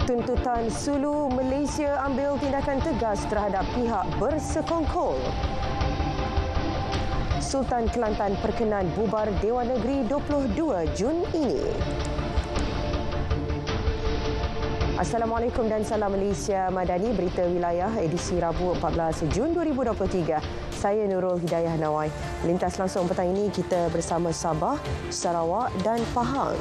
Tuntutan Sulu, Malaysia ambil tindakan tegas terhadap pihak bersekongkol. Sultan Kelantan perkenan bubar Dewan Negeri 22 Jun ini. Assalamualaikum dan salam Malaysia Madani. Berita wilayah edisi Rabu 14 Jun 2023. Saya Nurul Hidayah Nawai. Melintas langsung petang ini kita bersama Sabah, Sarawak dan Pahang.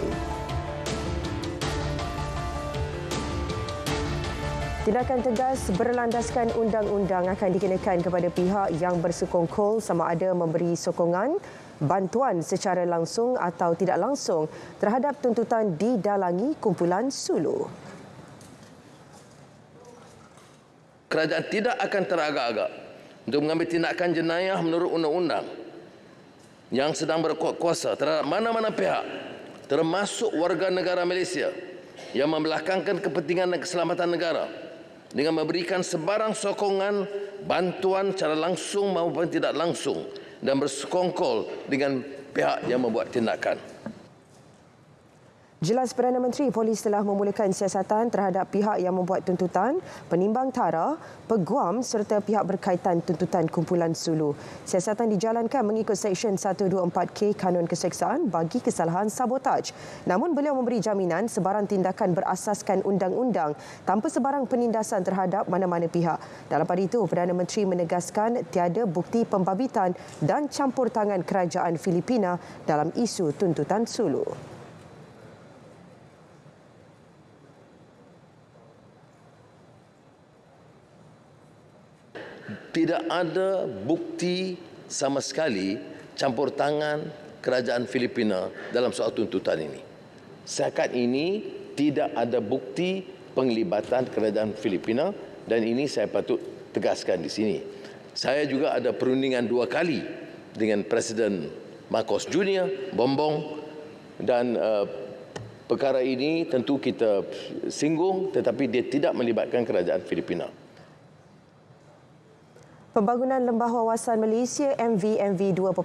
Tindakan tegas berlandaskan undang-undang akan dikenakan kepada pihak yang bersekongkol sama ada memberi sokongan, bantuan secara langsung atau tidak langsung terhadap tuntutan didalangi kumpulan Sulu. Kerajaan tidak akan teragak-agak untuk mengambil tindakan jenayah menurut undang-undang yang sedang berkuasa terhadap mana-mana pihak, termasuk warga negara Malaysia yang membelakangkan kepentingan dan keselamatan negara dengan memberikan sebarang sokongan, bantuan secara langsung maupun tidak langsung dan bersekongkol dengan pihak yang membuat tindakan. Jelas Perdana Menteri, Polis telah memulakan siasatan terhadap pihak yang membuat tuntutan, penimbang tara, peguam serta pihak berkaitan tuntutan kumpulan Sulu. Siasatan dijalankan mengikut Seksyen 124K Kanun Keseksaan bagi kesalahan sabotaj. Namun beliau memberi jaminan sebarang tindakan berasaskan undang-undang tanpa sebarang penindasan terhadap mana-mana pihak. Dalam pada itu, Perdana Menteri menegaskan tiada bukti pembabitan dan campur tangan kerajaan Filipina dalam isu tuntutan Sulu. Tidak ada bukti sama sekali campur tangan kerajaan Filipina dalam soal tuntutan ini. Setakat ini tidak ada bukti penglibatan kerajaan Filipina dan ini saya patut tegaskan di sini. Saya juga ada perundingan 2 kali dengan Presiden Marcos Jr., Bongbong, dan perkara ini tentu kita singgung tetapi dia tidak melibatkan kerajaan Filipina. Pembangunan Lembah Wawasan Malaysia MVMV 2.0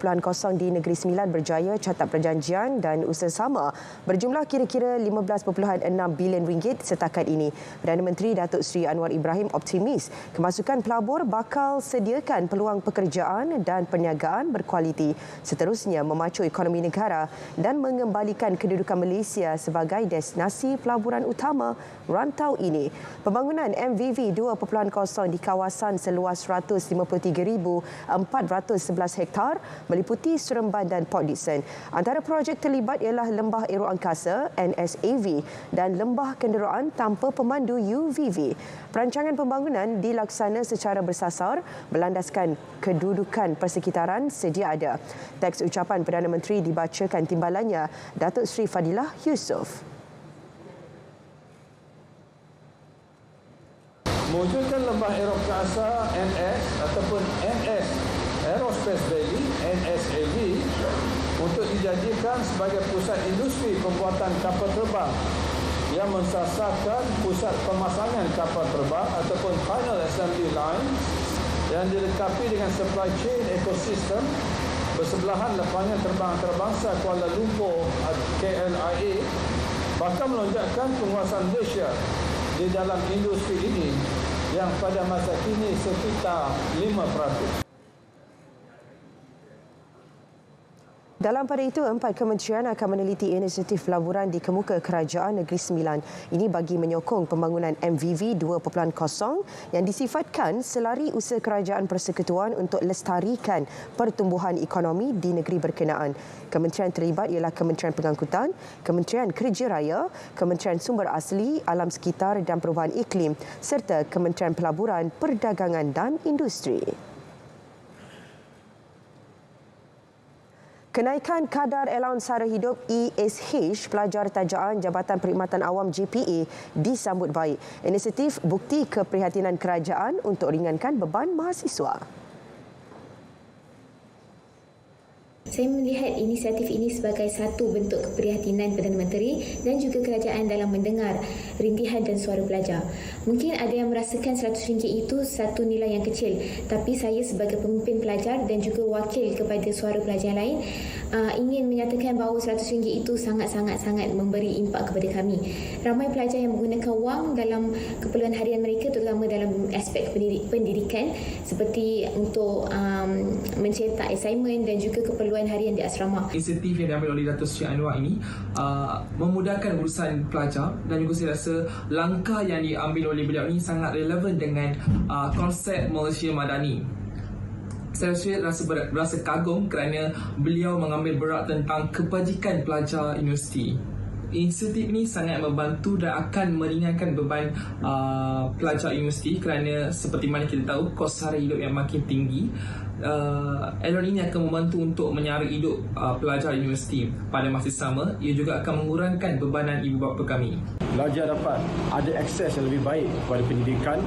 di Negeri Sembilan berjaya catat perjanjian dan usaha sama berjumlah kira-kira 15.6 bilion ringgit setakat ini. Perdana Menteri Datuk Seri Anwar Ibrahim optimis kemasukan pelabur bakal sediakan peluang pekerjaan dan perniagaan berkualiti, seterusnya memacu ekonomi negara dan mengembalikan kedudukan Malaysia sebagai destinasi pelaburan utama rantau ini. Pembangunan MVV 2.0 di kawasan seluas 53,411 hektar meliputi Seremban dan Port Dickson. Antara projek terlibat ialah Lembah Aero Angkasa NSAV dan Lembah Kenderaan Tanpa Pemandu UVV. Perancangan pembangunan dilaksana secara bersasar berlandaskan kedudukan persekitaran sedia ada. Teks ucapan Perdana Menteri dibacakan timbalannya Datuk Seri Fadilah Yusof. Mewujudkan Lembah Aerokasa NS ataupun NS Aerospace Valley NSAV untuk dijadikan sebagai pusat industri pembuatan kapal terbang yang mensasarkan pusat pemasangan kapal terbang ataupun final assembly line yang dilengkapi dengan supply chain ekosistem bersebelahan lapangan terbang antarabangsa Kuala Lumpur KLIA, bahkan melonjakkan penguasaan Malaysia di dalam industri ini yang pada masa kini sekitar 5%. Dalam pada itu, 4 kementerian akan meneliti inisiatif pelaburan di kemuka Kerajaan Negeri Sembilan. Ini bagi menyokong pembangunan MVV 2.0 yang disifatkan selari usaha Kerajaan Persekutuan untuk lestarikan pertumbuhan ekonomi di negeri berkenaan. Kementerian terlibat ialah Kementerian Pengangkutan, Kementerian Kerja Raya, Kementerian Sumber Asli, Alam Sekitar dan Perubahan Iklim serta Kementerian Pelaburan, Perdagangan dan Industri. Kenaikan kadar allowance sara hidup ESH pelajar tajaan Jabatan Perkhidmatan Awam JPA disambut baik. Inisiatif bukti keprihatinan kerajaan untuk ringankan beban mahasiswa. Saya melihat inisiatif ini sebagai satu bentuk keprihatinan Perdana Menteri dan juga kerajaan dalam mendengar rintihan dan suara pelajar. Mungkin ada yang merasakan RM100 itu satu nilai yang kecil, tapi saya sebagai pemimpin pelajar dan juga wakil kepada suara pelajar lain ingin menyatakan bahawa RM100 itu sangat-sangat memberi impak kepada kami. Ramai pelajar yang menggunakan wang dalam keperluan harian mereka, terutama dalam aspek pendidikan seperti untuk mencetak assignment dan juga keperluan harian di asrama. Inisiatif yang diambil oleh Datuk Seri Anwar ini memudahkan urusan pelajar, dan juga saya rasa langkah yang diambil oleh beliau ini sangat relevan dengan konsep Malaysia Madani. Saya rasa kagum kerana beliau mengambil berat tentang kebajikan pelajar universiti. Inisiatif ini sangat membantu dan akan meringankan beban pelajar universiti, kerana seperti mana kita tahu kos sara hidup yang makin tinggi. Add-on ini akan membantu untuk menyara hidup pelajar universiti. Pada masa sama, ia juga akan mengurangkan bebanan ibu bapa kami. Pelajar dapat ada akses yang lebih baik kepada pendidikan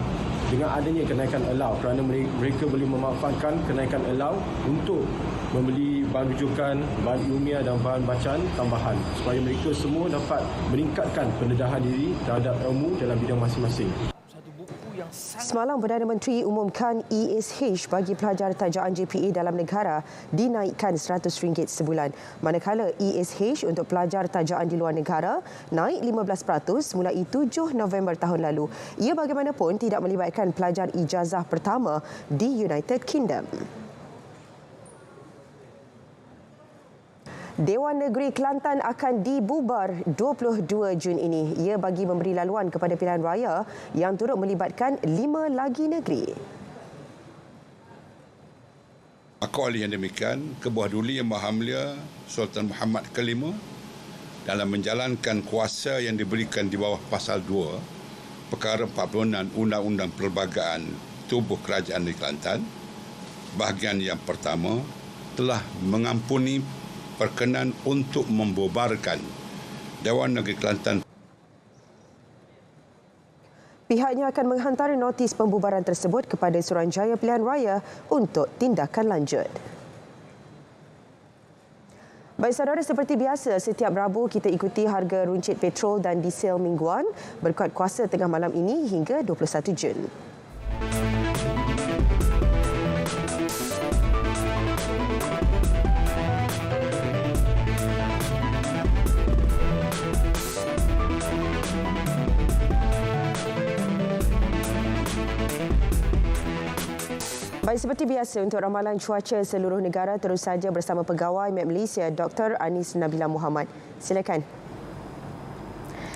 dengan adanya kenaikan allow, kerana mereka boleh memanfaatkan kenaikan allow untuk membeli bahan rujukan, bahan ilmiah dan bahan bacaan tambahan, supaya mereka semua dapat meningkatkan pendedahan diri terhadap ilmu dalam bidang masing-masing. Semalam Perdana Menteri umumkan ESH bagi pelajar tajaan JPA dalam negara dinaikkan RM100 sebulan. Manakala ESH untuk pelajar tajaan di luar negara naik 15% mulai 7 November tahun lalu. Ia bagaimanapun tidak melibatkan pelajar ijazah pertama di United Kingdom. Dewan Negeri Kelantan akan dibubar 22 Jun ini. Ia bagi memberi laluan kepada pilihan raya yang turut melibatkan 5 lagi negeri. Maka oleh yang demikian, Kebuah Duli Yang Maha Mulia Sultan Muhammad ke-5 dalam menjalankan kuasa yang diberikan di bawah Pasal 2 Perkara 46 Undang-Undang Perlembagaan Tubuh Kerajaan Negeri Kelantan, bahagian yang pertama, telah mengampuni perkenan untuk membubarkan Dewan Negeri Kelantan. Pihaknya akan menghantar notis pembubaran tersebut kepada Suruhanjaya Pilihan Raya untuk tindakan lanjut. Baik saudara, seperti biasa setiap Rabu kita ikuti harga runcit petrol dan diesel mingguan berkuat kuasa tengah malam ini hingga 21 Jun. Baik, seperti biasa untuk ramalan cuaca seluruh negara terus saja bersama pegawai Met Malaysia Dr. Anis Nabila Muhammad. Silakan.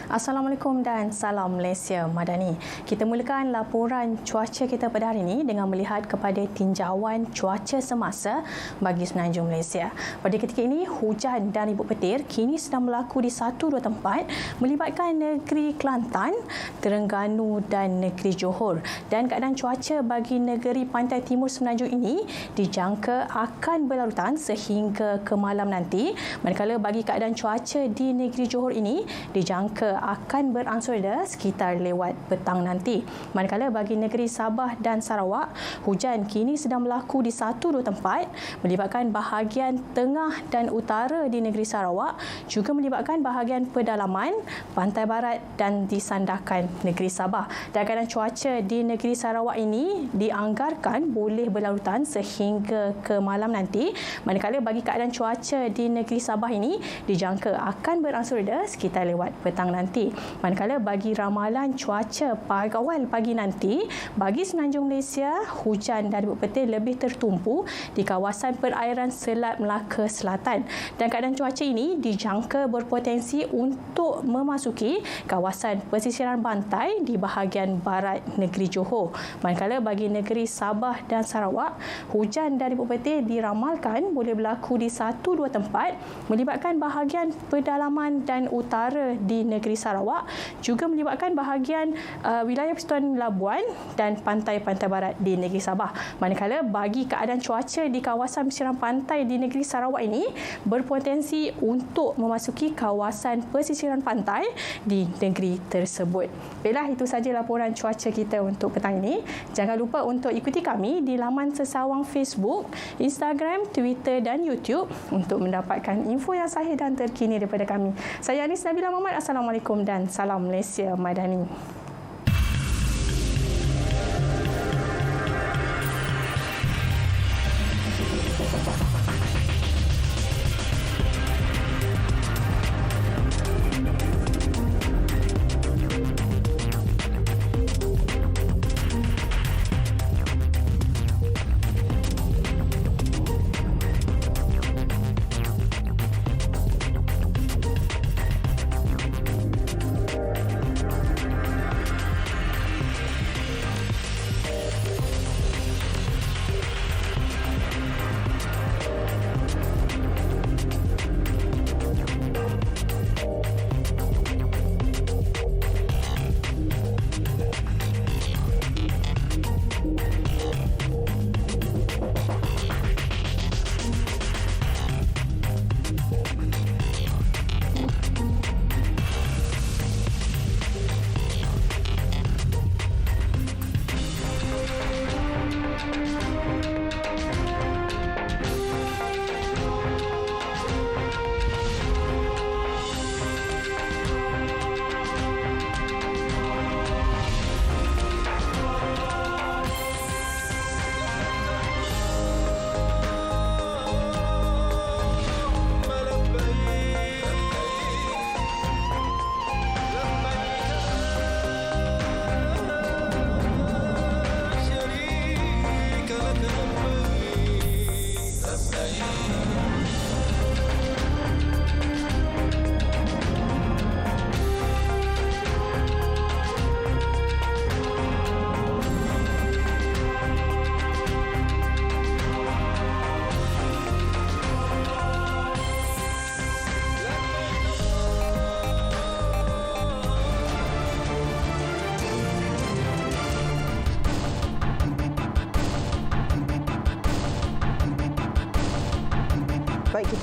Assalamualaikum dan salam Malaysia Madani. Kita mulakan laporan cuaca kita pada hari ini dengan melihat kepada tinjauan cuaca semasa bagi Semenanjung Malaysia. Pada ketika ini, hujan dan ribut petir kini sedang berlaku di 1-2 tempat melibatkan negeri Kelantan, Terengganu dan negeri Johor. Dan keadaan cuaca bagi negeri pantai timur Semenanjung ini dijangka akan berlarutan sehingga ke malam nanti. Manakala bagi keadaan cuaca di negeri Johor ini dijangka akan beransur reda sekitar lewat petang nanti. Manakala bagi negeri Sabah dan Sarawak, hujan kini sedang berlaku di 1-2 tempat melibatkan bahagian tengah dan utara di negeri Sarawak, juga melibatkan bahagian pedalaman, pantai barat dan di sandakan negeri Sabah. Dan keadaan cuaca di negeri Sarawak ini dianggarkan boleh berlarutan sehingga ke malam nanti. Manakala bagi keadaan cuaca di negeri Sabah ini dijangka akan beransur reda sekitar lewat petang nanti. Manakala bagi ramalan cuaca awal pagi nanti, bagi Semenanjung Malaysia, hujan dan ribut petir lebih tertumpu di kawasan perairan Selat Melaka Selatan. Dan keadaan cuaca ini dijangka berpotensi untuk memasuki kawasan pesisiran pantai di bahagian barat negeri Johor. Manakala bagi negeri Sabah dan Sarawak, hujan dan ribut petir diramalkan boleh berlaku di 1-2 tempat melibatkan bahagian pedalaman dan utara di negeri Sarawak, juga melibatkan bahagian wilayah Persekutuan Labuan dan pantai-pantai barat di negeri Sabah. Manakala bagi keadaan cuaca di kawasan pesisiran pantai di negeri Sarawak ini berpotensi untuk memasuki kawasan pesisiran pantai di negeri tersebut. Baiklah, itu sahaja laporan cuaca kita untuk petang ini. Jangan lupa untuk ikuti kami di laman sesawang Facebook, Instagram, Twitter dan YouTube untuk mendapatkan info yang sahih dan terkini daripada kami. Saya Anis Nabila Muhammad. Assalamualaikum dan salam Malaysia Madani.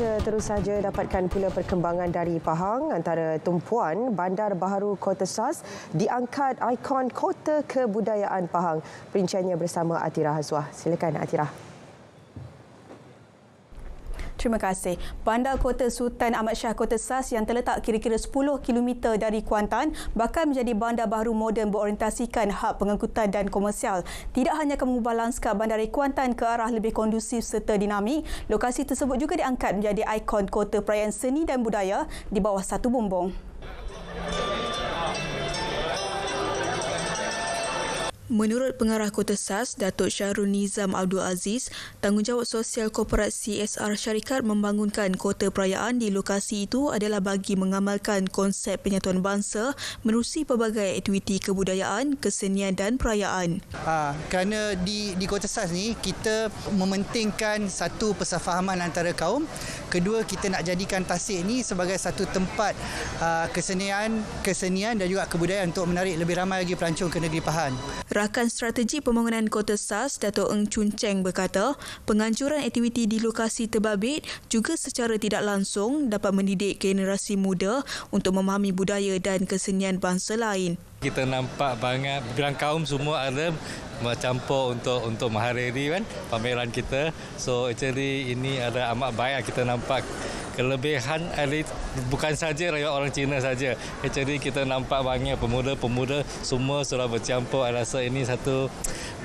Kita terus saja dapatkan pula perkembangan dari Pahang. Antara tumpuan, Bandar Baharu Kota SARS diangkat ikon Kota Kebudayaan Pahang. Perinciannya bersama Atira Hazwah. Silakan Atira. Terima kasih. Bandar Kota Sultan Ahmad Shah Kota SARS yang terletak kira-kira 10 km dari Kuantan bakal menjadi bandar baru moden berorientasikan hub pengangkutan dan komersial. Tidak hanya akan mengubah lanskap bandar Kuantan ke arah lebih kondusif serta dinamik, lokasi tersebut juga diangkat menjadi ikon kota perayaan seni dan budaya di bawah satu bumbung. Menurut Pengarah Kota SARS, Datuk Syahrul Nizam Abdul Aziz, tanggungjawab sosial korporat CSR syarikat membangunkan kota perayaan di lokasi itu adalah bagi mengamalkan konsep penyatuan bangsa menerusi pelbagai aktiviti kebudayaan, kesenian dan perayaan. Kerana di Kota SARS ni, kita mementingkan satu persefahaman antara kaum. Kedua, kita nak jadikan Tasik ni sebagai satu tempat kesenian dan juga kebudayaan untuk menarik lebih ramai lagi pelancong ke negeri Pahang. Rakan Strategi Pembangunan Kota SARS, Dato' Ng Chun Cheng berkata, penganjuran aktiviti di lokasi terbabit juga secara tidak langsung dapat mendidik generasi muda untuk memahami budaya dan kesenian bangsa lain. Kita nampak banyak bilang kaum semua ada bercampur untuk menghadiri kan pameran kita. So actually ini ada amat baik kita nampak kelebihan bukan saja rakyat orang Cina saja. Actually kita nampak banyak pemuda-pemuda semua sudah bercampur. Saya rasa ini satu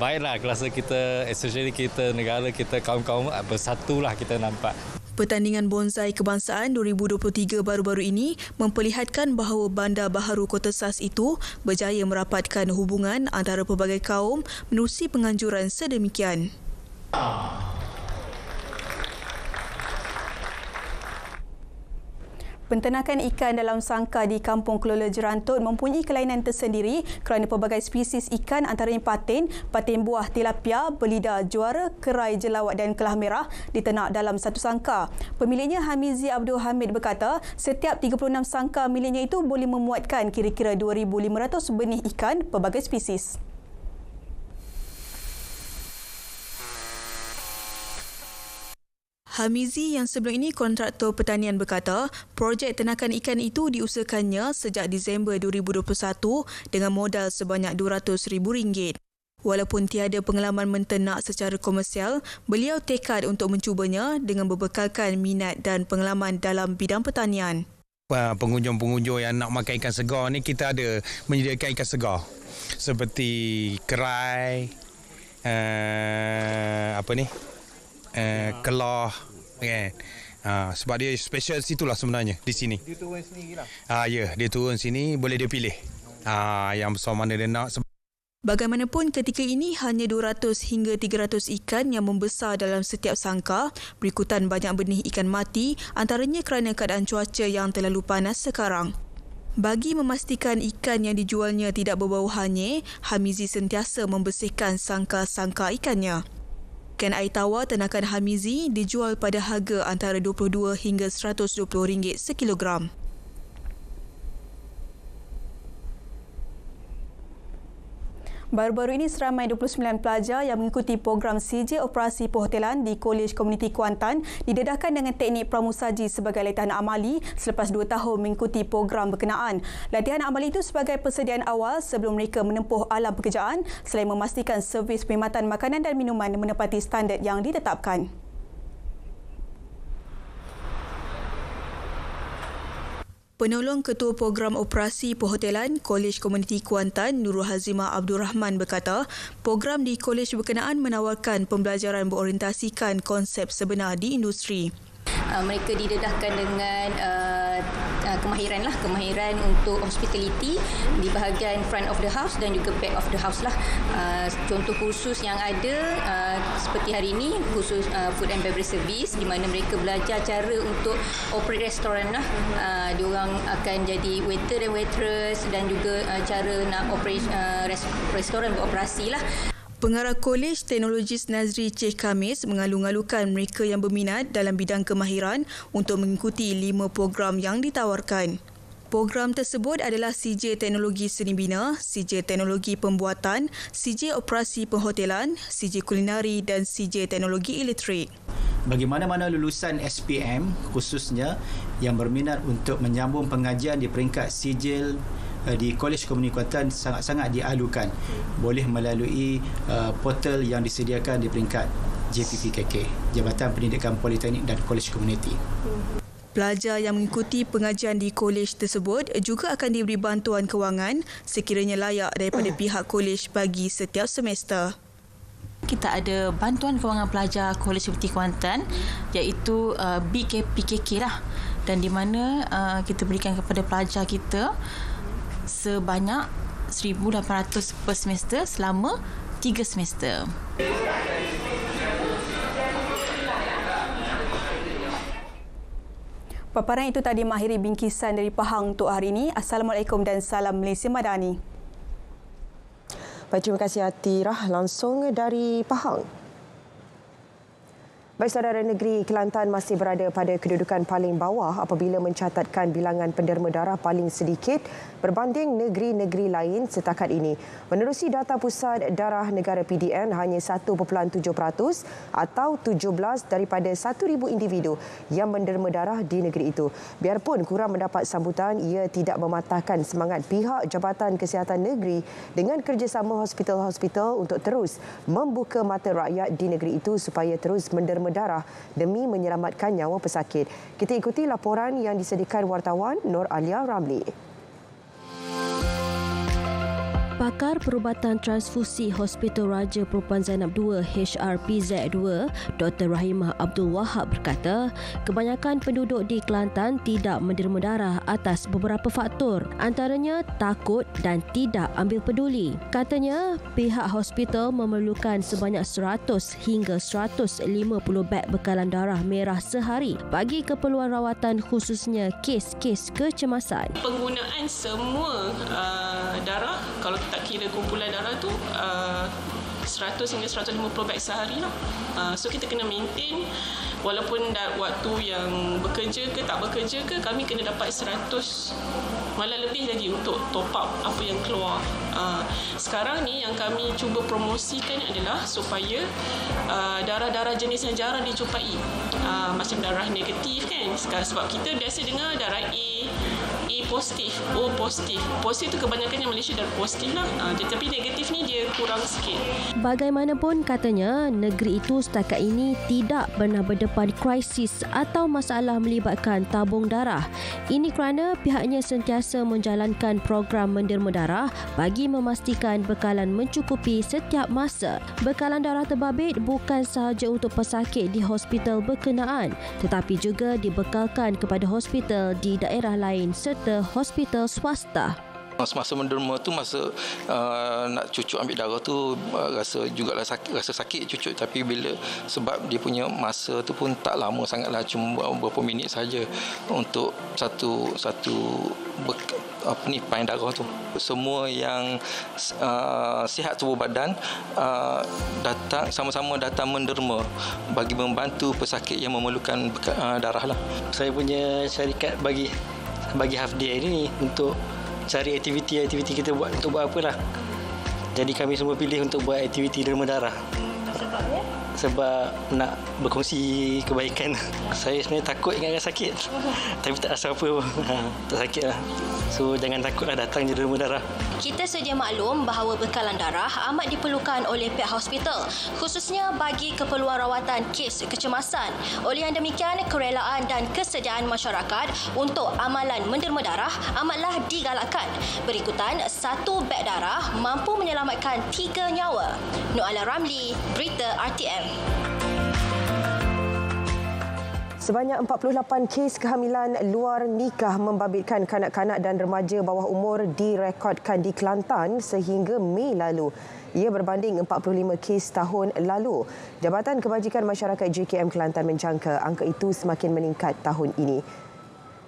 baiklah kelas kita, especially kita negara kita kaum-kaum bersatulah kita nampak. Pertandingan bonsai kebangsaan 2023 baru-baru ini memperlihatkan bahawa Bandar Baharu Kota SARS itu berjaya merapatkan hubungan antara pelbagai kaum menerusi penganjuran sedemikian. Penternakan ikan dalam sangkar di Kampung Kelola Jerantut mempunyai kelainan tersendiri kerana pelbagai spesies ikan antaranya patin buah tilapia, belida juara, kerai jelawat dan kelah merah diternak dalam satu sangkar. Pemiliknya Hamizi Abdul Hamid berkata setiap 36 sangkar miliknya itu boleh memuatkan kira-kira 2,500 benih ikan pelbagai spesies. Hamizi yang sebelum ini kontraktor pertanian berkata, projek ternakan ikan itu diusahakannya sejak Disember 2021 dengan modal sebanyak RM200,000. Walaupun tiada pengalaman menternak secara komersial, beliau tekad untuk mencubanya dengan berbekalkan minat dan pengalaman dalam bidang pertanian. Pengunjung-pengunjung yang nak makan ikan segar ni, kita ada menyediakan ikan segar seperti kerai, kelah kan. Sebab dia special situlah sebenarnya di sini. Dia turun sini lah. Ya, dia turun sini boleh dia pilih. Yang besar mana dia nak. Bagaimanapun ketika ini hanya 200 hingga 300 ikan yang membesar dalam setiap sangkar berikutan banyak benih ikan mati antaranya kerana keadaan cuaca yang terlalu panas sekarang. Bagi memastikan ikan yang dijualnya tidak berbau hanyir, Hamizi sentiasa membersihkan sangkar-sangkar ikannya. Ikan air tawar ternakan Hamizi dijual pada harga antara RM22 hingga RM120 sekilogram. Baru-baru ini seramai 29 pelajar yang mengikuti program CJ Operasi Perhotelan di Kolej Komuniti Kuantan didedahkan dengan teknik pramusaji sebagai latihan amali selepas 2 tahun mengikuti program berkenaan. Latihan amali itu sebagai persediaan awal sebelum mereka menempuh alam pekerjaan selain memastikan servis perkhidmatan makanan dan minuman menepati standard yang ditetapkan. Penolong Ketua Program Operasi Perhotelan Kolej Komuniti Kuantan Nurul Hazimah Abdul Rahman berkata, program di kolej berkenaan menawarkan pembelajaran berorientasikan konsep sebenar di industri. Mereka didedahkan dengan kemahiran untuk hospitality di bahagian front of the house dan juga back of the house lah. Contoh kursus yang ada seperti hari ini khusus food and beverage service di mana mereka belajar cara untuk operate restoran lah. Diorang akan jadi waiter dan waitress dan juga cara nak operate restoran beroperasi lah. Pengarah Kolej Teknologis Nazri Cih Khamis mengalu-alukan mereka yang berminat dalam bidang kemahiran untuk mengikuti 5 program yang ditawarkan. Program tersebut adalah CJ Teknologi Seni Bina, CJ Teknologi Pembuatan, CJ Operasi Perhotelan, CJ Kulinari dan CJ Teknologi Elektrik. Bagi mana-mana lulusan SPM khususnya yang berminat untuk menyambung pengajian di peringkat sijil di Kolej Komunikasi Kuantan sangat-sangat dialukan. Boleh melalui portal yang disediakan di peringkat JPPKK, Jabatan Pendidikan Politeknik dan Kolej Komuniti. Pelajar yang mengikuti pengajian di kolej tersebut juga akan diberi bantuan kewangan sekiranya layak daripada pihak kolej bagi setiap semester. Kita ada bantuan kewangan pelajar Kolej Komunikasi Kuantan iaitu BKPKK lah, dan di mana kita berikan kepada pelajar kita sebanyak 1,800 per semester selama 3 semester. Paparan itu tadi mengakhiri bingkisan dari Pahang untuk hari ini. Assalamualaikum dan salam Malaysia Madani. Baik, terima kasih Atirah langsung dari Pahang. Baik, saudara, negeri Kelantan masih berada pada kedudukan paling bawah apabila mencatatkan bilangan penderma darah paling sedikit berbanding negeri-negeri lain setakat ini. Menerusi data Pusat Darah Negara PDN, hanya 1.7% atau 17 daripada 1,000 individu yang menderma darah di negeri itu. Biarpun kurang mendapat sambutan, ia tidak mematahkan semangat pihak Jabatan Kesihatan Negeri dengan kerjasama hospital-hospital untuk terus membuka mata rakyat di negeri itu supaya terus menderma darah demi menyelamatkan nyawa pesakit. Kita ikuti laporan yang disediakan wartawan Nur Alia Ramli. Pakar Perubatan Transfusi Hospital Raja Perempuan Zainab II HRPZ2, Dr. Rahimah Abdul Wahab berkata, kebanyakan penduduk di Kelantan tidak menderma darah atas beberapa faktor, antaranya takut dan tidak ambil peduli. Katanya, pihak hospital memerlukan sebanyak 100 hingga 150 beg bekalan darah merah sehari bagi keperluan rawatan, khususnya kes-kes kecemasan. Penggunaan semua darah, kalau tak kira kumpulan darah tu 100 hingga 150 beg sehari lah. So kita kena maintain, walaupun waktu yang bekerja ke tak bekerja ke, kami kena dapat 100 malah lebih lagi untuk top up apa yang keluar. Sekarang ni yang kami cuba promosikan adalah supaya darah-darah jenis yang jarang dijumpai, macam darah negatif kan. Sebab kita biasa dengar darah A positif, O positif. Positif tu kebanyakan yang Malaysia darah positif lah. Tetapi negatif ni dia kurang sikit. Bagaimanapun katanya, negeri itu setakat ini tidak pernah berdepan krisis atau masalah melibatkan tabung darah. Ini kerana pihaknya sentiasa menjalankan program menderma darah bagi memastikan bekalan mencukupi setiap masa. Bekalan darah terbabit bukan sahaja untuk pesakit di hospital berkenaan, tetapi juga dibekalkan kepada hospital di daerah lain serta hospital swasta. Semasa menderma tu, masa nak cucuk ambil darah tu, rasa jugalah rasa sakit cucuk, tapi bila sebab dia punya masa tu pun tak lama sangatlah, cuma beberapa minit saja untuk satu pain darah tu. Semua yang sihat tubuh badan sama-sama datang menderma bagi membantu pesakit yang memerlukan darah lah. Saya punya syarikat bagi half day ini untuk cari aktiviti kita buat untuk buat apalah. Jadi kami semua pilih untuk buat aktiviti derma darah. Sebabnya? Sebab nak berkongsi kebaikan. Saya sebenarnya takut ingat sakit. Tapi tak rasa apa pun. Tak sakit lah. So jangan takutlah datang je derma darah. Kita sedia maklum bahawa bekalan darah amat diperlukan oleh pihak hospital, khususnya bagi keperluan rawatan kes kecemasan. Oleh yang demikian, kerelaan dan kesediaan masyarakat untuk amalan menderma darah amatlah digalakkan. Berikutan, 1 beg darah mampu menyelamatkan 3 nyawa. Nur Alia Ramli, Berita RTM. Sebanyak 48 kes kehamilan luar nikah membabitkan kanak-kanak dan remaja bawah umur direkodkan di Kelantan sehingga Mei lalu. Ia berbanding 45 kes tahun lalu. Jabatan Kebajikan Masyarakat JKM Kelantan menjangka angka itu semakin meningkat tahun ini.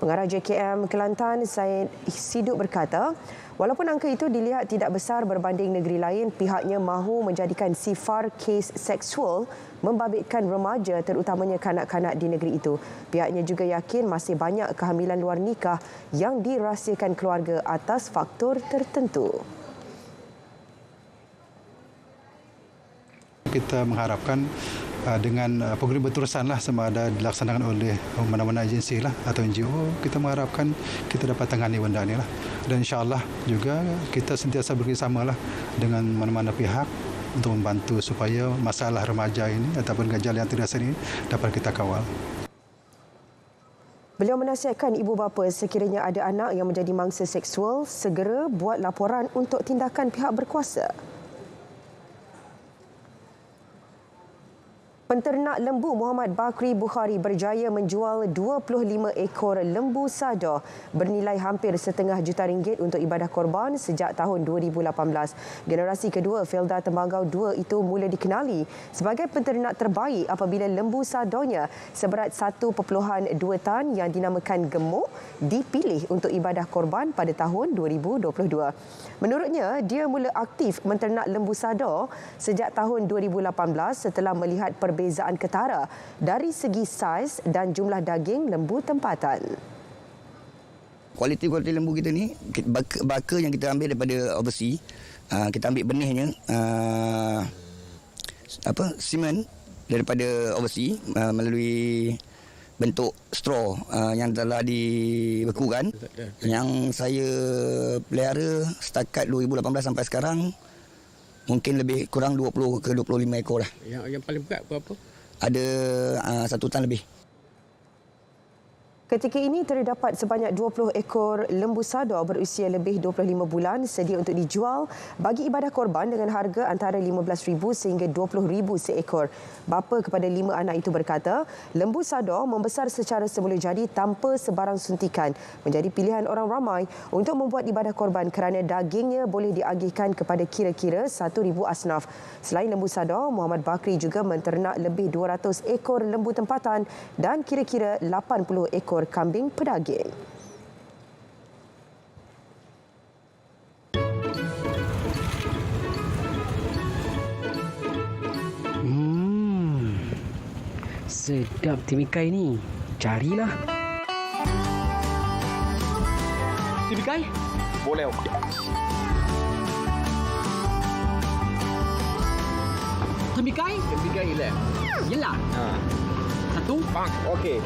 Pengarah JKM Kelantan, Syed Siduk berkata, walaupun angka itu dilihat tidak besar berbanding negeri lain, pihaknya mahu menjadikan sifar kes seksual membabitkan remaja terutamanya kanak-kanak di negeri itu. Pihaknya juga yakin masih banyak kehamilan luar nikah yang dirahsiakan keluarga atas faktor tertentu. Kita mengharapkan dengan program berterusan lah sama ada dilaksanakan oleh mana-mana agensi lah atau NGO, kita mengharapkan kita dapat tangani benda ni lah. Dan insyaAllah juga kita sentiasa bekerjasama lah dengan mana-mana pihak untuk membantu supaya masalah remaja ini ataupun gejala yang tidak ini dapat kita kawal. Beliau menasihatkan ibu bapa sekiranya ada anak yang menjadi mangsa seksual, segera buat laporan untuk tindakan pihak berkuasa. Penternak lembu Muhammad Bakri Bukhari berjaya menjual 25 ekor lembu sada bernilai hampir RM1.5 juta untuk ibadah korban sejak tahun 2018. Generasi kedua Felda Tembagau 2 itu mula dikenali sebagai penternak terbaik apabila lembu sadanya seberat 1.2 tan yang dinamakan gemuk dipilih untuk ibadah korban pada tahun 2022. Menurutnya, dia mula aktif menternak lembu sada sejak tahun 2018 setelah melihat perbezaan ketara dari segi saiz dan jumlah daging lembu tempatan. Kualiti lembu kita ni, baka yang kita ambil daripada overseas, kita ambil benihnya, semen daripada overseas melalui bentuk straw yang telah dibekukan. Yang saya pelihara setakat 2018 sampai sekarang mungkin lebih kurang 20 ke 25 ekor lah. Yang paling berat berapa? Ada 1 tan lebih. Ketika ini terdapat sebanyak 20 ekor lembu sada berusia lebih 25 bulan sedia untuk dijual bagi ibadah korban dengan harga antara RM15,000 sehingga RM20,000 seekor. Bapa kepada 5 anak itu berkata, lembu sada membesar secara semula jadi tanpa sebarang suntikan, menjadi pilihan orang ramai untuk membuat ibadah korban kerana dagingnya boleh diagihkan kepada kira-kira 1,000 asnaf. Selain lembu sada, Muhammad Bakri juga menternak lebih 200 ekor lembu tempatan dan kira-kira 80 ekor kambing pedaging. Sedap timikai ni. Carilah. Timikai? Boleh. Timikai? Timikai hilang. Yelah. Satu. Bang. Okey.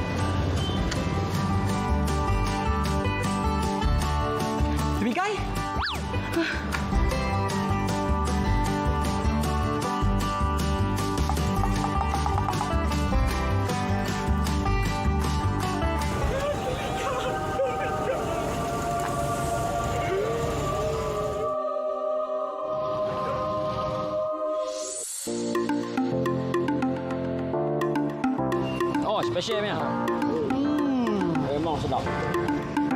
Timikai? Oh, special punya. Memang sedap.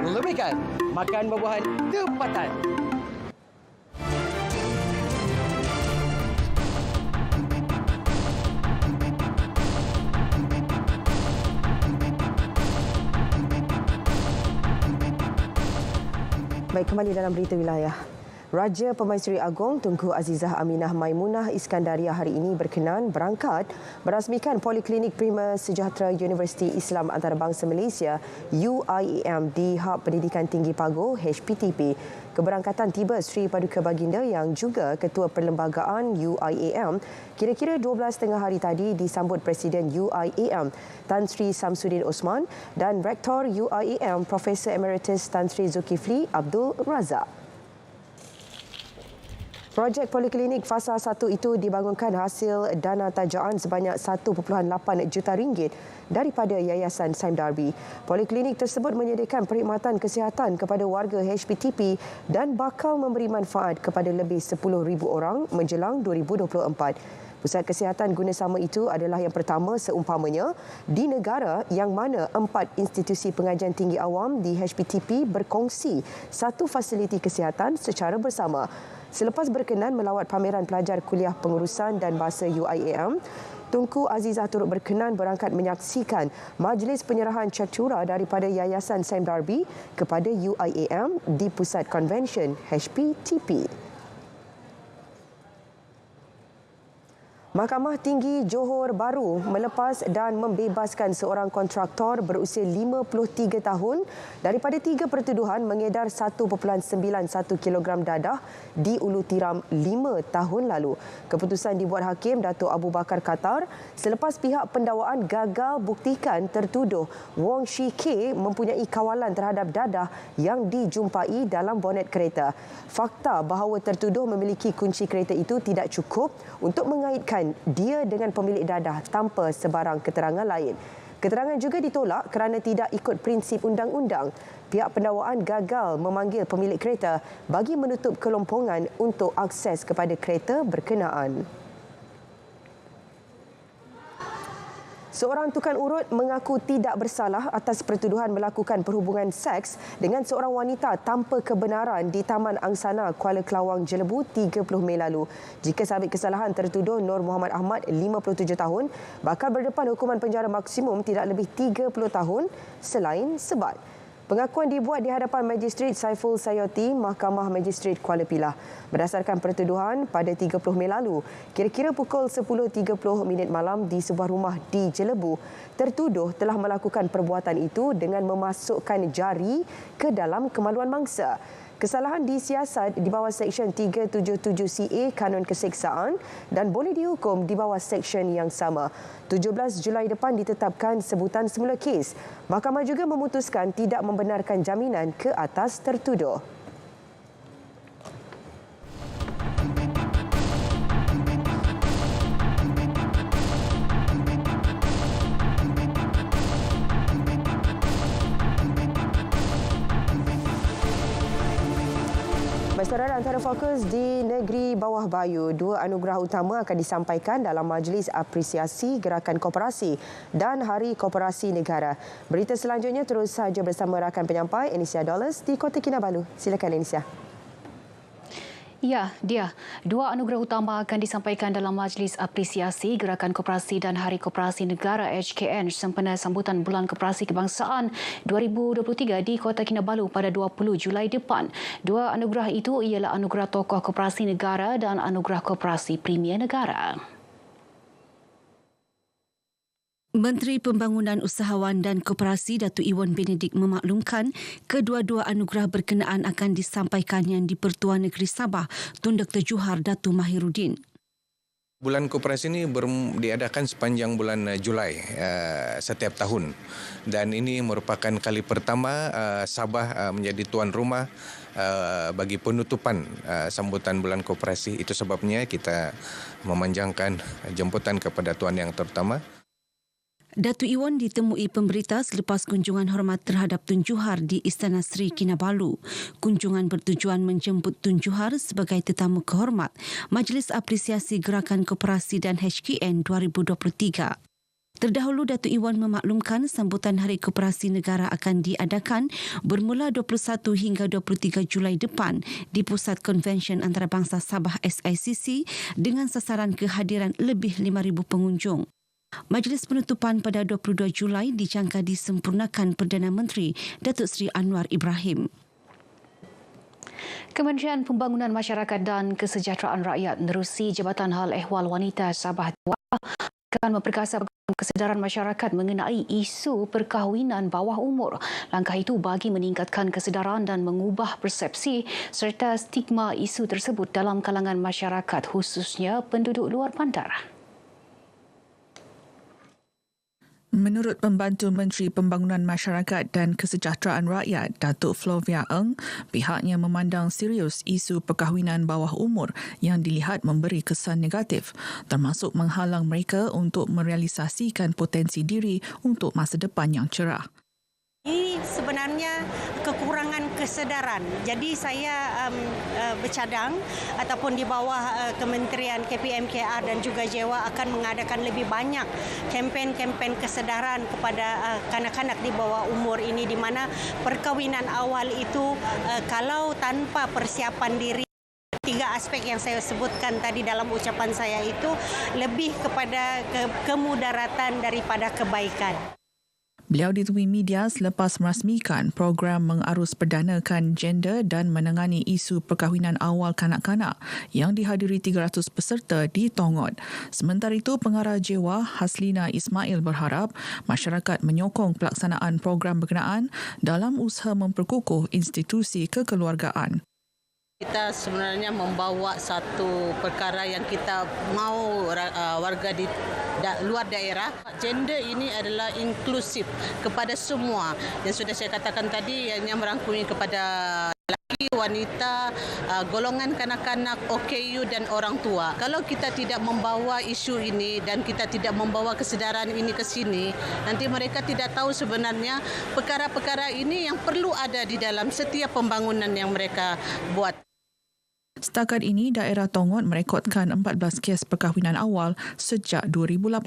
Lebih kan? Makan buah-buahan tempatan. Baik, kembali dalam berita wilayah. Raja Pemaisuri Agong Tunku Azizah Aminah Maimunah Iskandariah hari ini berkenan berangkat merasmikan Poliklinik Prima Sejahtera Universiti Islam Antarabangsa Malaysia UIAM di Hub Pendidikan Tinggi Pagoh HPTP. Keberangkatan tiba Sri Paduka Baginda yang juga Ketua Perlembagaan UIAM kira-kira 12 hari tadi disambut Presiden UIAM Tan Sri Samsudin Osman dan Rektor UIAM Profesor Emeritus Tan Sri Zulkifli Abdul Razak. Projek Poliklinik Fasa 1 itu dibangunkan hasil dana tajaan sebanyak 1.8 juta ringgit daripada Yayasan Sime Darby. Poliklinik tersebut menyediakan perkhidmatan kesihatan kepada warga HPTP dan bakal memberi manfaat kepada lebih 10,000 orang menjelang 2024. Pusat kesihatan guna sama itu adalah yang pertama seumpamanya di negara yang mana 4 institusi pengajian tinggi awam di HPTP berkongsi satu fasiliti kesihatan secara bersama. Selepas berkenan melawat pameran pelajar kuliah pengurusan dan bahasa UIAM, Tunku Azizah turut berkenan berangkat menyaksikan majlis penyerahan cek curah daripada Yayasan Sime Darby kepada UIAM di Pusat Konvensyen HPTP. Mahkamah Tinggi Johor baru melepas dan membebaskan seorang kontraktor berusia 53 tahun daripada 3 pertuduhan mengedar 1.91 kilogram dadah di Ulu Tiram 5 tahun lalu. Keputusan dibuat Hakim Datuk Abu Bakar Katar selepas pihak pendakwaan gagal buktikan tertuduh Wong Shi K mempunyai kawalan terhadap dadah yang dijumpai dalam bonet kereta. Fakta bahawa tertuduh memiliki kunci kereta itu tidak cukup untuk mengaitkan dia dengan pemilik dadah tanpa sebarang keterangan lain. Keterangan juga ditolak kerana tidak ikut prinsip undang-undang. Pihak pendakwaan gagal memanggil pemilik kereta bagi menutup kelompongan untuk akses kepada kereta berkenaan. Seorang tukang urut mengaku tidak bersalah atas pertuduhan melakukan perhubungan seks dengan seorang wanita tanpa kebenaran di Taman Angsana, Kuala Kelawang, Jelebu 30 Mei lalu. Jika sabit kesalahan, tertuduh Nur Muhammad Ahmad, 57 tahun, bakal berdepan hukuman penjara maksimum tidak lebih 30 tahun selain sebat. Pengakuan dibuat di hadapan Magistrate Saiful Sayoti, Mahkamah Magistrate Kuala Pilah. Berdasarkan pertuduhan, pada 30 Mei lalu, kira-kira pukul 10.30 malam di sebuah rumah di Jelebu, tertuduh telah melakukan perbuatan itu dengan memasukkan jari ke dalam kemaluan mangsa. Kesalahan disiasat di bawah Seksyen 377CA Kanun Keseksaan dan boleh dihukum di bawah seksyen yang sama. 17 Julai depan ditetapkan sebutan semula kes. Mahkamah juga memutuskan tidak membenarkan jaminan ke atas tertuduh. Saudara, antara fokus di negeri Bawah Bayu, 2 anugerah utama akan disampaikan dalam Majlis Apresiasi Gerakan Koperasi dan Hari Koperasi Negara. Berita selanjutnya terus saja bersama rakan penyampai Enisia Dollars di Kota Kinabalu. Silakan Enisia. Ya, dia. 2 anugerah utama akan disampaikan dalam Majlis Apresiasi Gerakan Koperasi dan Hari Koperasi Negara HKN sempena sambutan Bulan Koperasi Kebangsaan 2023 di Kota Kinabalu pada 20 Julai depan. 2 anugerah itu ialah Anugerah Tokoh Koperasi Negara dan Anugerah Koperasi Premier Negara. Menteri Pembangunan Usahawan dan Koperasi Datuk Iwan Benedik memaklumkan kedua-dua anugerah berkenaan akan disampaikannya di Pertuan Negeri Sabah Tun Dr. Johar Datuk Mahiruddin. Bulan Koperasi ini diadakan sepanjang bulan Julai setiap tahun dan ini merupakan kali pertama Sabah menjadi tuan rumah bagi penutupan sambutan Bulan Koperasi. Itu sebabnya kita memanjangkan jemputan kepada tuan yang terutama. Datuk Iwan ditemui pemberita selepas kunjungan hormat terhadap Tun Johar di Istana Sri Kinabalu. Kunjungan bertujuan menjemput Tun Johar sebagai tetamu kehormat Majlis Apresiasi Gerakan Koperasi dan HKN 2023. Terdahulu, Datuk Iwan memaklumkan sambutan Hari Koperasi Negara akan diadakan bermula 21 hingga 23 Julai depan di Pusat Konvensyen Antarabangsa Sabah SICC dengan sasaran kehadiran lebih 5,000 pengunjung. Majlis penutupan pada 22 Julai dijangka disempurnakan Perdana Menteri Datuk Seri Anwar Ibrahim. Kementerian Pembangunan Masyarakat dan Kesejahteraan Rakyat menerusi Jabatan Hal Ehwal Wanita Sabah 2 akan memperkasa kesedaran masyarakat mengenai isu perkahwinan bawah umur. Langkah itu bagi meningkatkan kesedaran dan mengubah persepsi serta stigma isu tersebut dalam kalangan masyarakat, khususnya penduduk luar bandar. Menurut Pembantu Menteri Pembangunan Masyarakat dan Kesejahteraan Rakyat, Datuk Flovia Eng, pihaknya memandang serius isu perkahwinan bawah umur yang dilihat memberi kesan negatif, termasuk menghalang mereka untuk merealisasikan potensi diri untuk masa depan yang cerah. Ini sebenarnya kekurangan kesedaran. Jadi saya bercadang ataupun di bawah Kementerian KPMKR dan juga JEWA akan mengadakan lebih banyak kempen-kempen kesedaran kepada kanak-kanak di bawah umur ini, di mana perkahwinan awal itu kalau tanpa persiapan diri, 3 aspek yang saya sebutkan tadi dalam ucapan saya itu lebih kepada kemudaratan daripada kebaikan. Beliau ditemui media selepas merasmikan program mengarus perdanakan gender dan menangani isu perkahwinan awal kanak-kanak yang dihadiri 300 peserta di Tongot. Sementara itu, Pengarah Jewa Haslina Ismail berharap masyarakat menyokong pelaksanaan program berkenaan dalam usaha memperkukuh institusi kekeluargaan. Kita sebenarnya membawa satu perkara yang kita mahu warga di luar daerah. Gender ini adalah inklusif kepada semua. Yang sudah saya katakan tadi, yang merangkumi kepada lelaki, wanita, golongan kanak-kanak, OKU dan orang tua. Kalau kita tidak membawa isu ini dan kita tidak membawa kesedaran ini ke sini, nanti mereka tidak tahu sebenarnya perkara-perkara ini yang perlu ada di dalam setiap pembangunan yang mereka buat. Setakat ini, daerah Tongot merekodkan 14 kes perkahwinan awal sejak 2018.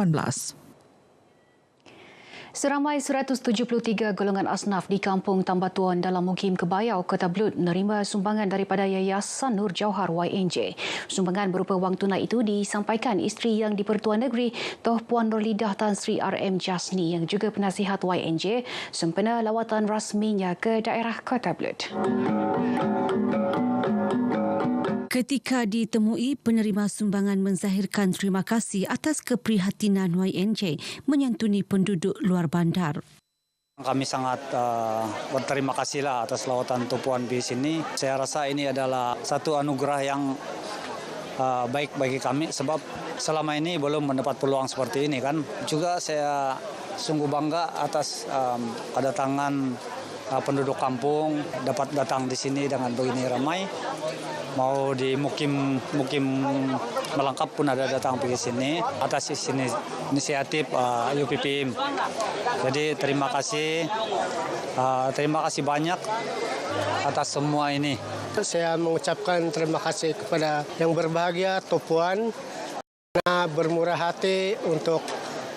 Seramai 173 golongan asnaf di Kampung Tambatuan dalam Mukim Kebayau, Kota Belud menerima sumbangan daripada Yayasan Nur Jauhar YNJ. Sumbangan berupa wang tunai itu disampaikan isteri yang di-Pertuan Negeri, Toh Puan Nurlidah Tan Sri RM Jasni yang juga penasihat YNJ sempena lawatan rasminya ke daerah Kota Belud. Ketika ditemui, penerima sumbangan menzahirkan terima kasih atas keprihatinan YNJ menyantuni penduduk luar bandar. Kami sangat berterima kasihlah atas lawatan Tuan di sini. Saya rasa ini adalah satu anugerah yang baik bagi kami sebab selama ini belum mendapat peluang seperti ini kan. Juga saya sungguh bangga atas kedatangan penduduk kampung dapat datang di sini dengan begini ramai. Mau di mukim melengkap pun ada datang pergi sini atas inisiatif UPPM. Jadi terima kasih banyak atas semua ini. Saya mengucapkan terima kasih kepada yang berbahagia Tuan karena bermurah hati untuk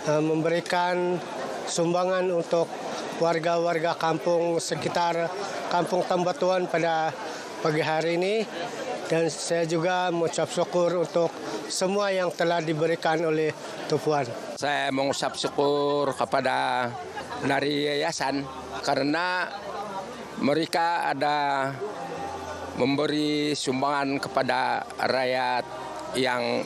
memberikan sumbangan untuk warga-warga kampung sekitar Kampung Tambatuan pada pagi hari ini. Dan saya juga mengucap syukur untuk semua yang telah diberikan oleh Tuan. Saya mengucap syukur kepada dari yayasan karena mereka ada memberi sumbangan kepada rakyat yang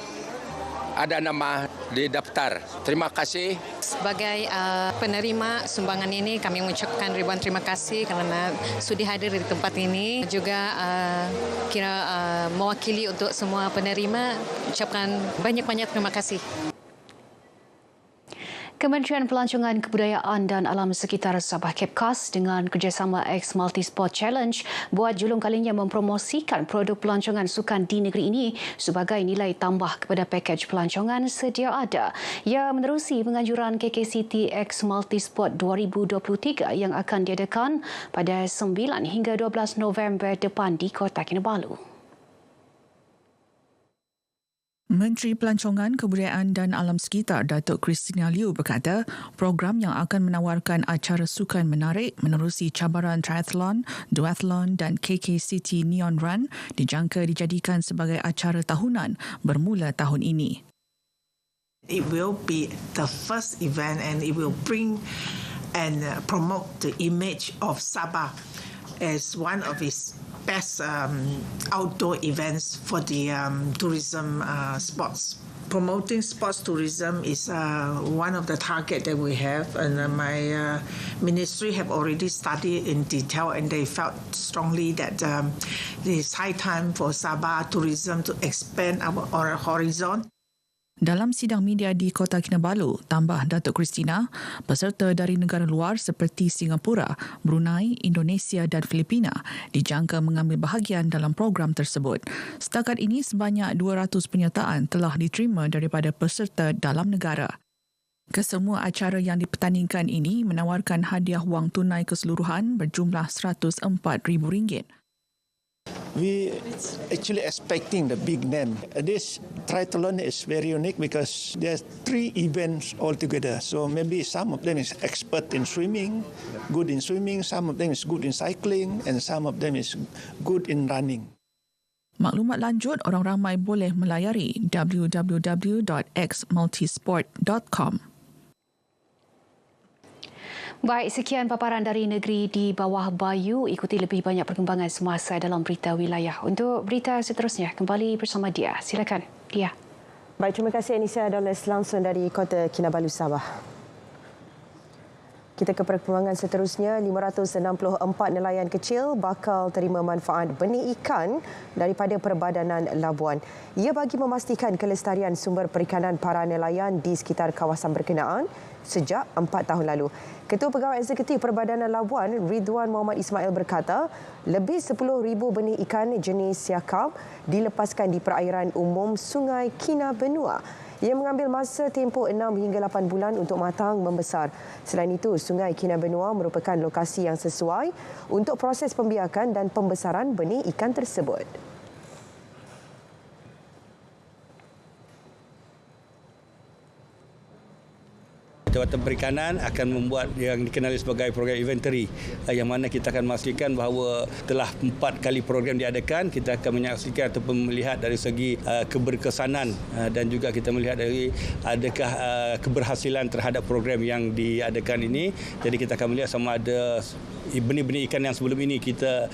ada nama di daftar. Terima kasih. Sebagai penerima sumbangan ini, kami mengucapkan ribuan terima kasih kerana sudi hadir di tempat ini. Juga mewakili untuk semua penerima, ucapkan banyak-banyak terima kasih. Kementerian Pelancongan Kebudayaan dan Alam Sekitar Sabah Kepkas dengan kerjasama X Multisport Challenge buat julung kalinya mempromosikan produk pelancongan sukan di negeri ini sebagai nilai tambah kepada pakej pelancongan sedia ada. Ia menerusi penganjuran KKCT X Multisport 2023 yang akan diadakan pada 9 hingga 12 November depan di Kota Kinabalu. Menteri Pelancongan, Kebudayaan dan Alam Sekitar Datuk Christina Liu berkata program yang akan menawarkan acara sukan menarik menerusi cabaran triathlon, duathlon dan KKCT Neon Run dijangka dijadikan sebagai acara tahunan bermula tahun ini. It will be the first event and it will bring and promote the image of Sabah as one of its best outdoor events for the tourism sports. Promoting sports tourism is one of the target that we have, and my ministry have already studied in detail, and they felt strongly that it is high time for Sabah tourism to expand our horizon. Dalam sidang media di Kota Kinabalu, tambah Datuk Christina, peserta dari negara luar seperti Singapura, Brunei, Indonesia dan Filipina dijangka mengambil bahagian dalam program tersebut. Setakat ini, sebanyak 200 penyertaan telah diterima daripada peserta dalam negara. Kesemua acara yang dipertandingkan ini menawarkan hadiah wang tunai keseluruhan berjumlah RM104,000. We actually expecting the big name. This triathlon is very unique because there's 3 events altogether. So maybe some of them is expert in swimming, good in swimming, some of them is good in cycling, and some of them is good in running. Maklumat lanjut, orang ramai boleh melayari www.xmultisport.com. Baik, sekian paparan dari Negeri di Bawah Bayu. Ikuti lebih banyak perkembangan semasa dalam berita wilayah. Untuk berita seterusnya, kembali bersama Dia. Silakan, Dia. Baik, terima kasih Anissa Doles langsung dari Kota Kinabalu, Sabah. Kita ke perkembangan seterusnya, 564 nelayan kecil bakal terima manfaat benih ikan daripada Perbadanan Labuan. Ia bagi memastikan kelestarian sumber perikanan para nelayan di sekitar kawasan berkenaan sejak 4 tahun lalu. Ketua Pegawai Eksekutif Perbadanan Labuan, Ridwan Muhammad Ismail berkata, lebih 10,000 benih ikan jenis siakap dilepaskan di perairan umum Sungai Kinabenua. Ia mengambil masa tempoh 6 hingga 8 bulan untuk matang membesar. Selain itu, Sungai Kinabenua merupakan lokasi yang sesuai untuk proses pembiakan dan pembesaran benih ikan tersebut. Jabatan Perikanan akan membuat yang dikenali sebagai program inventory, yang mana kita akan memastikan bahawa telah 4 kali program diadakan. Kita akan menyaksikan ataupun melihat dari segi keberkesanan dan juga kita melihat dari adakah keberhasilan terhadap program yang diadakan ini. Jadi kita akan melihat sama ada benih-benih ikan yang sebelum ini kita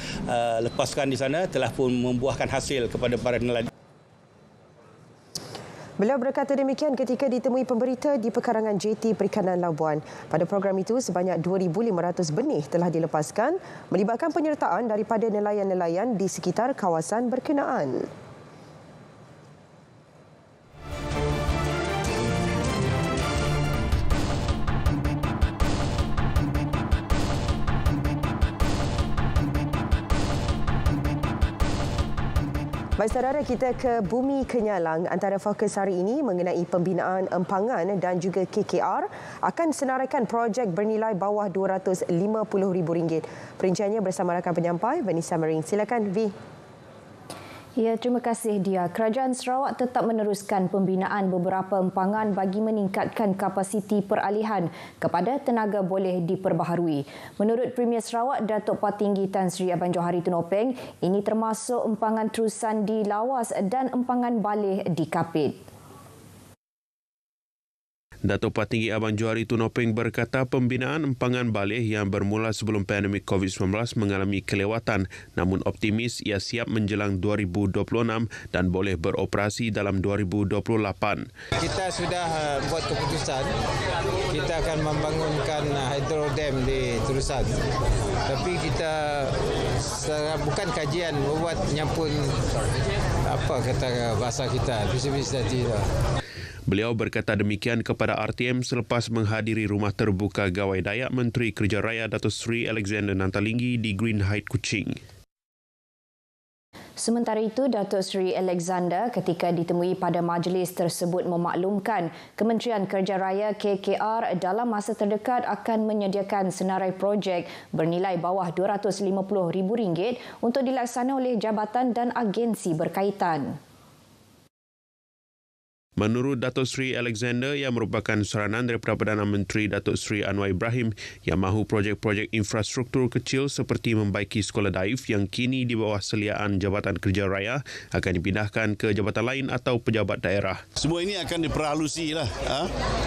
lepaskan di sana telah pun membuahkan hasil kepada para nelayan. Beliau berkata demikian ketika ditemui pemberita di pekarangan JT Perikanan Labuan. Pada program itu, sebanyak 2,500 benih telah dilepaskan melibatkan penyertaan daripada nelayan-nelayan di sekitar kawasan berkenaan. Baik saudara, kita ke Bumi Kenyalang. Antara fokus hari ini mengenai pembinaan empangan dan juga KKR akan senaraikan projek bernilai bawah RM250,000. Perinciannya bersama rakan penyampai Vanessa Mering. Silakan V. Ya, terima kasih Dia. Kerajaan Sarawak tetap meneruskan pembinaan beberapa empangan bagi meningkatkan kapasiti peralihan kepada tenaga boleh diperbaharui. Menurut Premier Sarawak, Datuk Patinggi Tan Sri Abang Johari Tunopeng, ini termasuk empangan terusan di Lawas dan empangan balih di Kapit. Datuk Patinggi Abang Johari Tunopeng berkata pembinaan empangan balih yang bermula sebelum pandemik COVID-19 mengalami kelewatan, namun optimis ia siap menjelang 2026 dan boleh beroperasi dalam 2028. Kita sudah buat keputusan, kita akan membangunkan hydro dam di Terusan. Tapi kita bukan kajian, membuat nyampun apa kata bahasa kita, visibility lah. Beliau berkata demikian kepada RTM selepas menghadiri rumah terbuka Gawai Dayak Menteri Kerja Raya Datuk Seri Alexander Nantalinggi di Green Heights, Kuching. Sementara itu, Datuk Seri Alexander ketika ditemui pada majlis tersebut memaklumkan Kementerian Kerja Raya KKR dalam masa terdekat akan menyediakan senarai projek bernilai bawah RM250,000 untuk dilaksana oleh jabatan dan agensi berkaitan. Menurut Datuk Seri Alexander yang merupakan saranan daripada Perdana Menteri Datuk Seri Anwar Ibrahim yang mahu projek-projek infrastruktur kecil seperti membaiki sekolah daif yang kini di bawah seliaan Jabatan Kerja Raya akan dipindahkan ke jabatan lain atau pejabat daerah. Semua ini akan diperhalusi lah.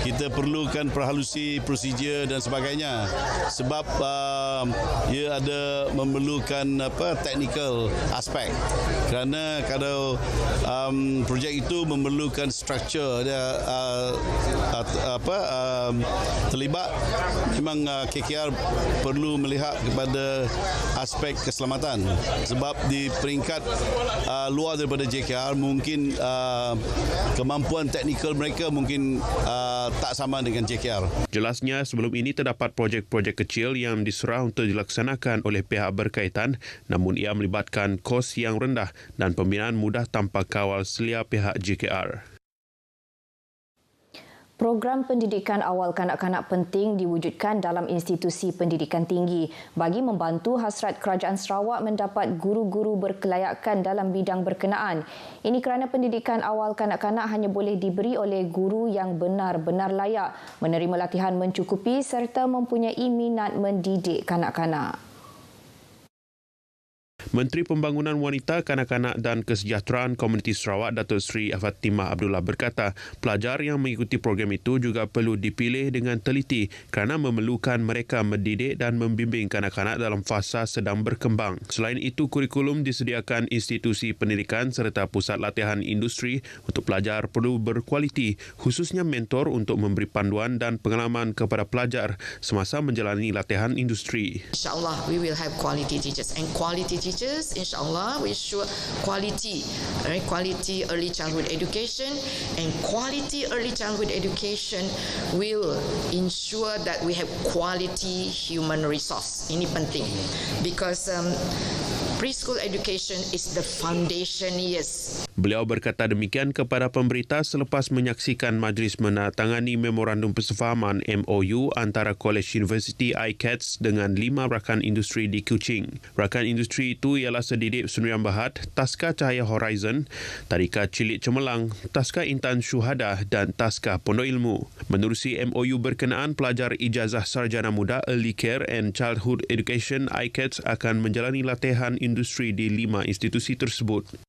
Kita perlukan perhalusi prosedur dan sebagainya sebab ia ada memerlukan technical aspek kerana kalau projek itu memerlukan struktur dia terlibat, memang KKR perlu melihat kepada aspek keselamatan sebab di peringkat luar daripada JKR mungkin kemampuan teknikal mereka mungkin tak sama dengan JKR. Jelasnya sebelum ini terdapat projek-projek kecil yang diserah untuk dilaksanakan oleh pihak berkaitan, namun ia melibatkan kos yang rendah dan pembinaan mudah tanpa kawal selia pihak JKR. Program pendidikan awal kanak-kanak penting diwujudkan dalam institusi pendidikan tinggi bagi membantu hasrat Kerajaan Sarawak mendapat guru-guru berkelayakan dalam bidang berkenaan. Ini kerana pendidikan awal kanak-kanak hanya boleh diberi oleh guru yang benar-benar layak, menerima latihan mencukupi serta mempunyai minat mendidik kanak-kanak. Menteri Pembangunan Wanita, Kanak-kanak dan Kesejahteraan Komuniti Sarawak Datuk Seri Fatimah Abdullah berkata, pelajar yang mengikuti program itu juga perlu dipilih dengan teliti kerana memerlukan mereka mendidik dan membimbing kanak-kanak dalam fasa sedang berkembang. Selain itu, kurikulum disediakan institusi pendidikan serta pusat latihan industri untuk pelajar perlu berkualiti, khususnya mentor untuk memberi panduan dan pengalaman kepada pelajar semasa menjalani latihan industri. InsyaAllah, we will have quality teachers, and quality teachers, insyaAllah, we ensure quality early childhood education, and quality early childhood education will ensure that we have quality human resource. Ini penting, because preschool education is the foundation, yes. Beliau berkata demikian kepada pemberita selepas menyaksikan majlis menandatangani Memorandum Persefahaman MOU antara College University ICATS dengan 5 rakan industri di Kuching. Rakan industri itu ialah Sedidip Sdn Bhd, Taska Cahaya Horizon, Tadika Cilik Cemerlang, Taska Intan Syuhada dan Taska Pondok Ilmu. Menerusi MOU berkenaan, pelajar ijazah sarjana muda Early Care and Childhood Education ICATS akan menjalani latihan industri di 5 institusi tersebut.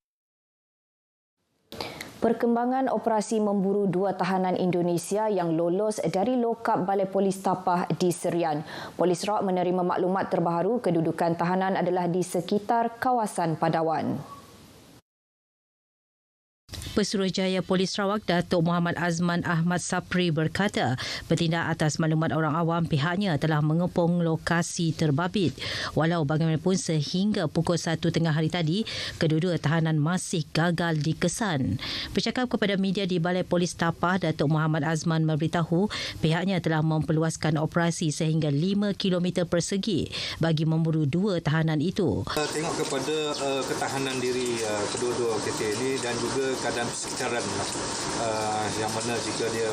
Perkembangan operasi memburu 2 tahanan Indonesia yang lolos dari lokap Balai Polis Tapah di Serian. Polis Sarawak menerima maklumat terbaru kedudukan tahanan adalah di sekitar kawasan Padawan. Pesuruhjaya Polis Sarawak Datuk Muhammad Azman Ahmad Sapri berkata, bertindak atas maklumat orang awam, pihaknya telah mengepung lokasi terbabit. Walau bagaimanapun sehingga pukul 1 tengah hari tadi, kedua-dua tahanan masih gagal dikesan. Bercakap kepada media di Balai Polis Tapah, Datuk Muhammad Azman memberitahu pihaknya telah memperluaskan operasi sehingga 5 km persegi bagi memburu 2 tahanan itu. Tengok kepada ketahanan diri kedua-dua KT ini dan juga keadaan sekitaran yang mana jika dia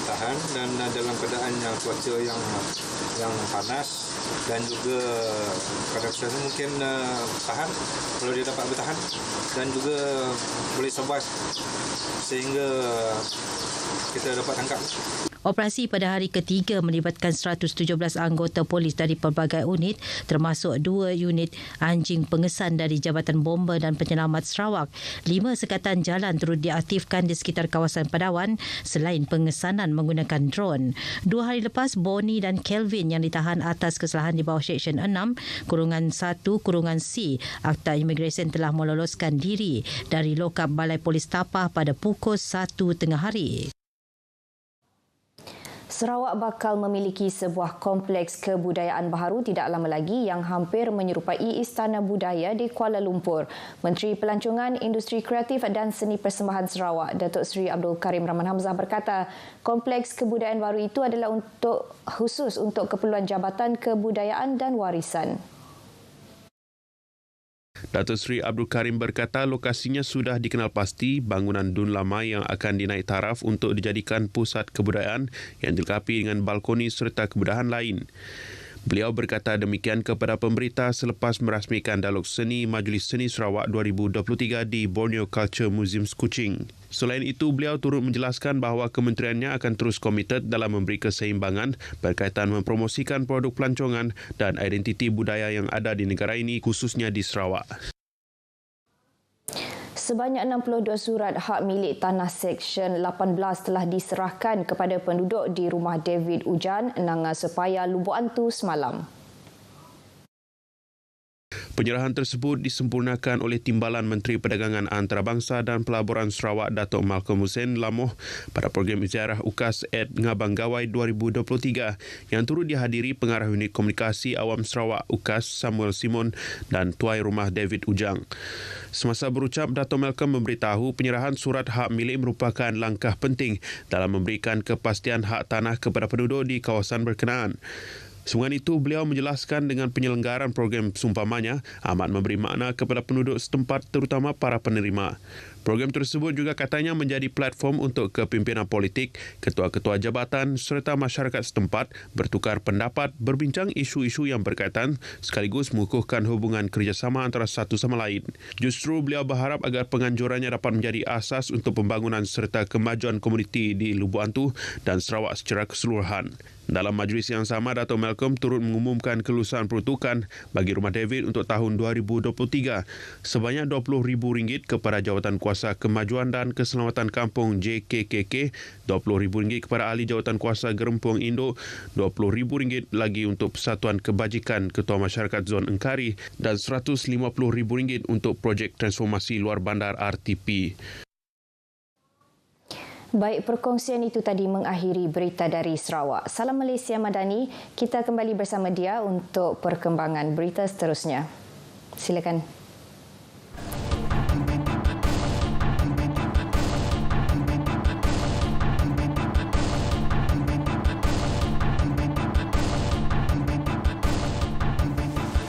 tahan dan dalam keadaan cuaca yang panas dan juga kadang-kadang mungkin tahan, kalau dia dapat bertahan dan juga boleh survive sehingga kita dapat tangkap. Operasi pada hari ketiga melibatkan 117 anggota polis dari pelbagai unit, termasuk 2 unit anjing pengesan dari Jabatan Bomba dan Penyelamat Sarawak. 5 sekatan jalan turut diaktifkan di sekitar kawasan Padawan selain pengesanan menggunakan drone. 2 hari lepas, Bonnie dan Kelvin yang ditahan atas kesalahan di bawah Seksyen 6-1-C Akta Imigresen telah meloloskan diri dari lokap Balai Polis Tapah pada pukul 1 tengah hari. Sarawak bakal memiliki sebuah kompleks kebudayaan baharu tidak lama lagi yang hampir menyerupai Istana Budaya di Kuala Lumpur. Menteri Pelancongan, Industri Kreatif dan Seni Persembahan Sarawak, Datuk Seri Abdul Karim Rahman Hamzah berkata, kompleks kebudayaan baru itu adalah khusus untuk keperluan Jabatan Kebudayaan dan Warisan. Datuk Seri Abdul Karim berkata lokasinya sudah dikenal pasti, bangunan dun lama yang akan dinaik taraf untuk dijadikan pusat kebudayaan yang dilengkapi dengan balkoni serta kemudahan lain. Beliau berkata demikian kepada pemberita selepas merasmikan Dialog Seni Majlis Seni Sarawak 2023 di Borneo Culture Museum Kuching. Selain itu, beliau turut menjelaskan bahawa kementeriannya akan terus komited dalam memberi keseimbangan berkaitan mempromosikan produk pelancongan dan identiti budaya yang ada di negara ini, khususnya di Sarawak. Sebanyak 62 surat hak milik tanah Seksyen 18 telah diserahkan kepada penduduk di rumah David Ujan, Nanga Sepaya, Lubuk Antu semalam. Penyerahan tersebut disempurnakan oleh Timbalan Menteri Perdagangan Antarabangsa dan Pelaburan Sarawak Datuk Malcolm Hussein Lamoh pada program ziarah UKAS at Ngabang Gawai 2023 yang turut dihadiri Pengarah Unit Komunikasi Awam Sarawak UKAS Samuel Simon dan Tuai Rumah David Ujang. Semasa berucap, Datuk Malcolm memberitahu penyerahan surat hak milik merupakan langkah penting dalam memberikan kepastian hak tanah kepada penduduk di kawasan berkenaan. Selain itu, beliau menjelaskan dengan penyelenggaraan program seumpamanya amat memberi makna kepada penduduk setempat terutama para penerima. Program tersebut juga katanya menjadi platform untuk kepimpinan politik, ketua-ketua jabatan serta masyarakat setempat bertukar pendapat, berbincang isu-isu yang berkaitan sekaligus mengukuhkan hubungan kerjasama antara satu sama lain. Justru beliau berharap agar penganjurannya dapat menjadi asas untuk pembangunan serta kemajuan komuniti di Lubuk Antu dan Sarawak secara keseluruhan. Dalam majlis yang sama, Dato' Malcolm turut mengumumkan kelulusan peruntukan bagi Rumah David untuk tahun 2023 sebanyak RM20,000 kepada Jawatan Kuasa Kemajuan dan Keselamatan Kampung JKKK, RM20,000 kepada Ahli Jawatan Kuasa Gerempung Induk, RM20,000 lagi untuk Persatuan Kebajikan Ketua Masyarakat Zon Engkari dan RM150,000 untuk projek transformasi luar bandar RTP. Baik, perkongsian itu tadi mengakhiri berita dari Sarawak. Salam Malaysia Madani, kita kembali bersama dia untuk perkembangan berita seterusnya. Silakan.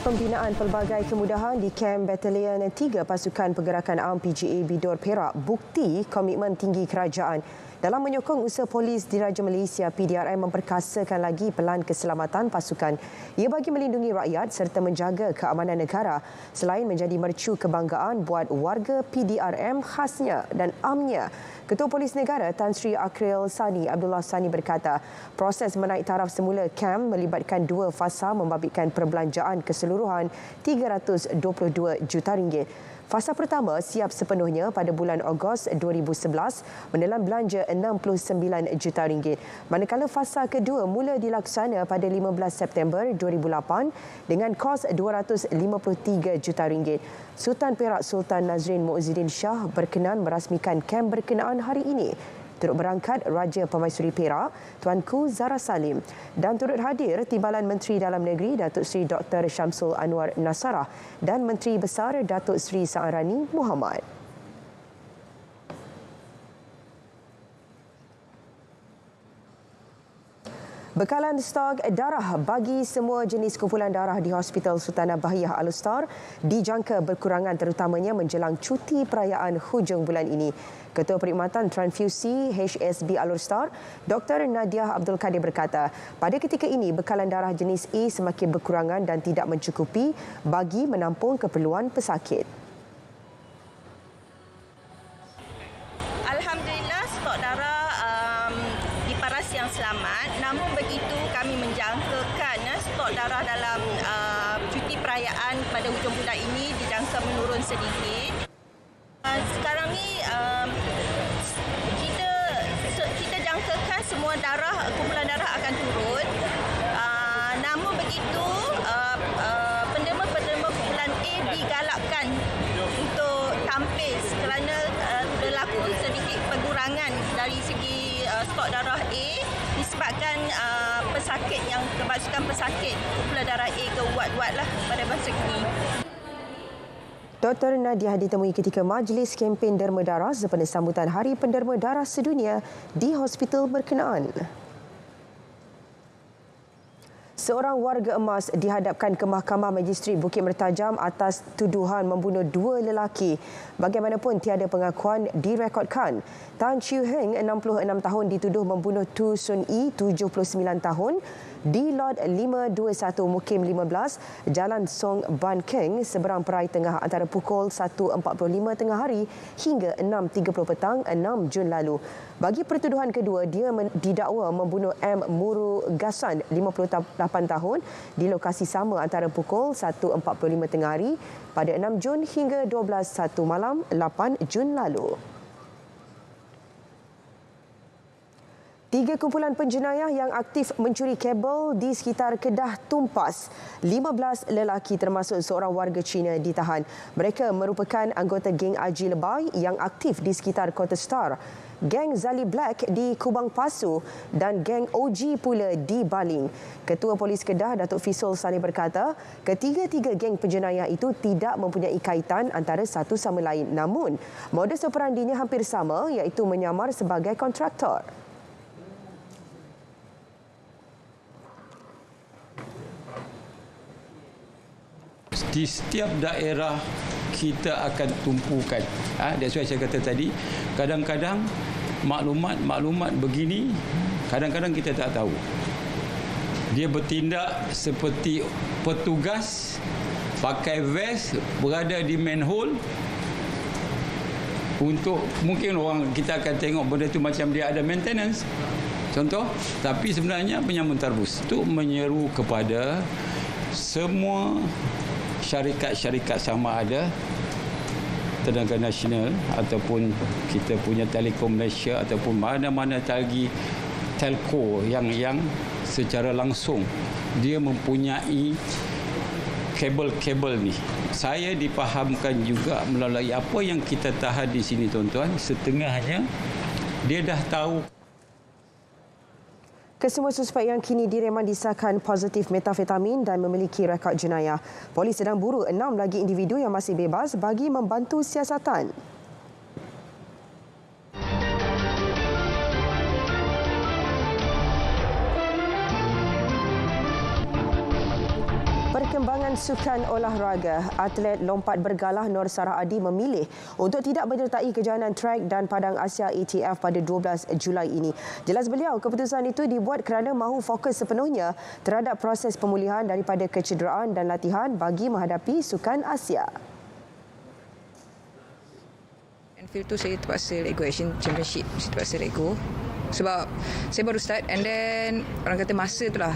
Pembinaan pelbagai kemudahan di Kem Batalion 3 Pasukan Pergerakan Awam PGA Bidor Perak bukti komitmen tinggi kerajaan dalam menyokong usaha polis Diraja Malaysia PDRM memperkasakan lagi pelan keselamatan pasukan. Ia bagi melindungi rakyat serta menjaga keamanan negara selain menjadi mercu kebanggaan buat warga PDRM khasnya dan amnya. Ketua Polis Negara Tan Sri Akril Sani Abdullah Sani berkata, proses menaik taraf semula KAM melibatkan 2 fasa membabitkan perbelanjaan keseluruhan RM322 juta. Fasa pertama siap sepenuhnya pada bulan Ogos 2011 menelan belanja RM69 juta. Manakala fasa kedua mula dilaksana pada 15 September 2008 dengan kos RM253 juta. Sultan Perak Sultan Nazrin Muizuddin Shah berkenan merasmikan kem berkenaan hari ini. Turut berangkat Raja Pemaisuri Perak, Tuanku Zara Salim, dan turut hadir Timbalan Menteri Dalam Negeri Datuk Seri Dr. Syamsul Anwar Nasarah dan Menteri Besar Datuk Seri Saarani Muhammad. Bekalan stok darah bagi semua jenis kumpulan darah di Hospital Sultanah Bahiyah Al-Star dijangka berkurangan terutamanya menjelang cuti perayaan hujung bulan ini. Ketua Perkhidmatan Transfusi HSB Al-Star, Dr. Nadiah Abdul Kadir berkata, pada ketika ini bekalan darah jenis A semakin berkurangan dan tidak mencukupi bagi menampung keperluan pesakit. Alhamdulillah stok darah di paras yang selamat, namun begitu kami menjangkakan stok darah dalam cuti perayaan pada hujung bulan ini dijangka menurun sedikit. Sekarang ni kita jangkakan semua darah, kumpulan darah akan turun. Namun begitu penderma-penderma kumpulan A digalakkan untuk tampis kerana berlaku sedikit pengurangan dari segi stok darah A disebabkan kemasukan pesakit kumpulan darah A ke wad-wad lah pada masa ini. Dr. Nadiah ditemui ketika majlis kempen derma darah sempena sambutan Hari Penderma Darah Sedunia di hospital berkenaan. Seorang warga emas dihadapkan ke Mahkamah Magistrat Bukit Mertajam atas tuduhan membunuh 2 lelaki. Bagaimanapun tiada pengakuan direkodkan. Tan Chiu Heng, 66 tahun, dituduh membunuh Tu Sun Yi, 79 tahun, di Lot 521 Mukim 15, Jalan Song Ban Keng, seberang Perai Tengah antara pukul 1.45 tengah hari hingga 6.30 petang 6 Jun lalu. Bagi pertuduhan kedua, dia didakwa membunuh M. Muru Gasan, 58 tahun, di lokasi sama antara pukul 1.45 tengah hari pada 6 Jun hingga 12.01 malam 8 Jun lalu. 3 kumpulan penjenayah yang aktif mencuri kabel di sekitar Kedah tumpas. 15 lelaki termasuk seorang warga Cina ditahan. Mereka merupakan anggota geng Aji Lebay yang aktif di sekitar Kota Star, geng Zali Black di Kubang Pasu dan geng OG pula di Baling. Ketua Polis Kedah Datuk Fisul Sani berkata, ketiga-tiga geng penjenayah itu tidak mempunyai kaitan antara satu sama lain. Namun, modus operandinya hampir sama, iaitu menyamar sebagai kontraktor. Di setiap daerah kita akan tumpukan. That's why saya kata tadi, kadang-kadang maklumat begini, kadang-kadang kita tak tahu. Dia bertindak seperti petugas, pakai vest, berada di manhole. Untuk mungkin orang kita akan tengok benda tu macam dia ada maintenance. Contoh, tapi sebenarnya penyambung tarbus itu menyeru kepada semua syarikat-syarikat sama ada tenaga nasional ataupun kita punya Telekom Malaysia ataupun mana-mana lagi telco yang secara langsung dia mempunyai kabel-kabel ni. Saya dipahamkan juga melalui apa yang kita tahan di sini tuan-tuan, setengahnya dia dah tahu. Kesemua suspek yang kini direman disahkan positif metafetamin dan memiliki rekod jenayah. Polis sedang buru 6 lagi individu yang masih bebas bagi membantu siasatan. Perkembangan sukan olahraga, atlet lompat bergalah Nur Sarah Adi memilih untuk tidak menyertai kejohanan trek dan padang Asia ATF pada 12 Julai ini. Jelas beliau, keputusan itu dibuat kerana mahu fokus sepenuhnya terhadap proses pemulihan daripada kecederaan dan latihan bagi menghadapi Sukan Asia. Anfield tu saya terpaksa let go, Asian Championship saya terpaksa let go sebab saya baru start and then orang kata masa tu lah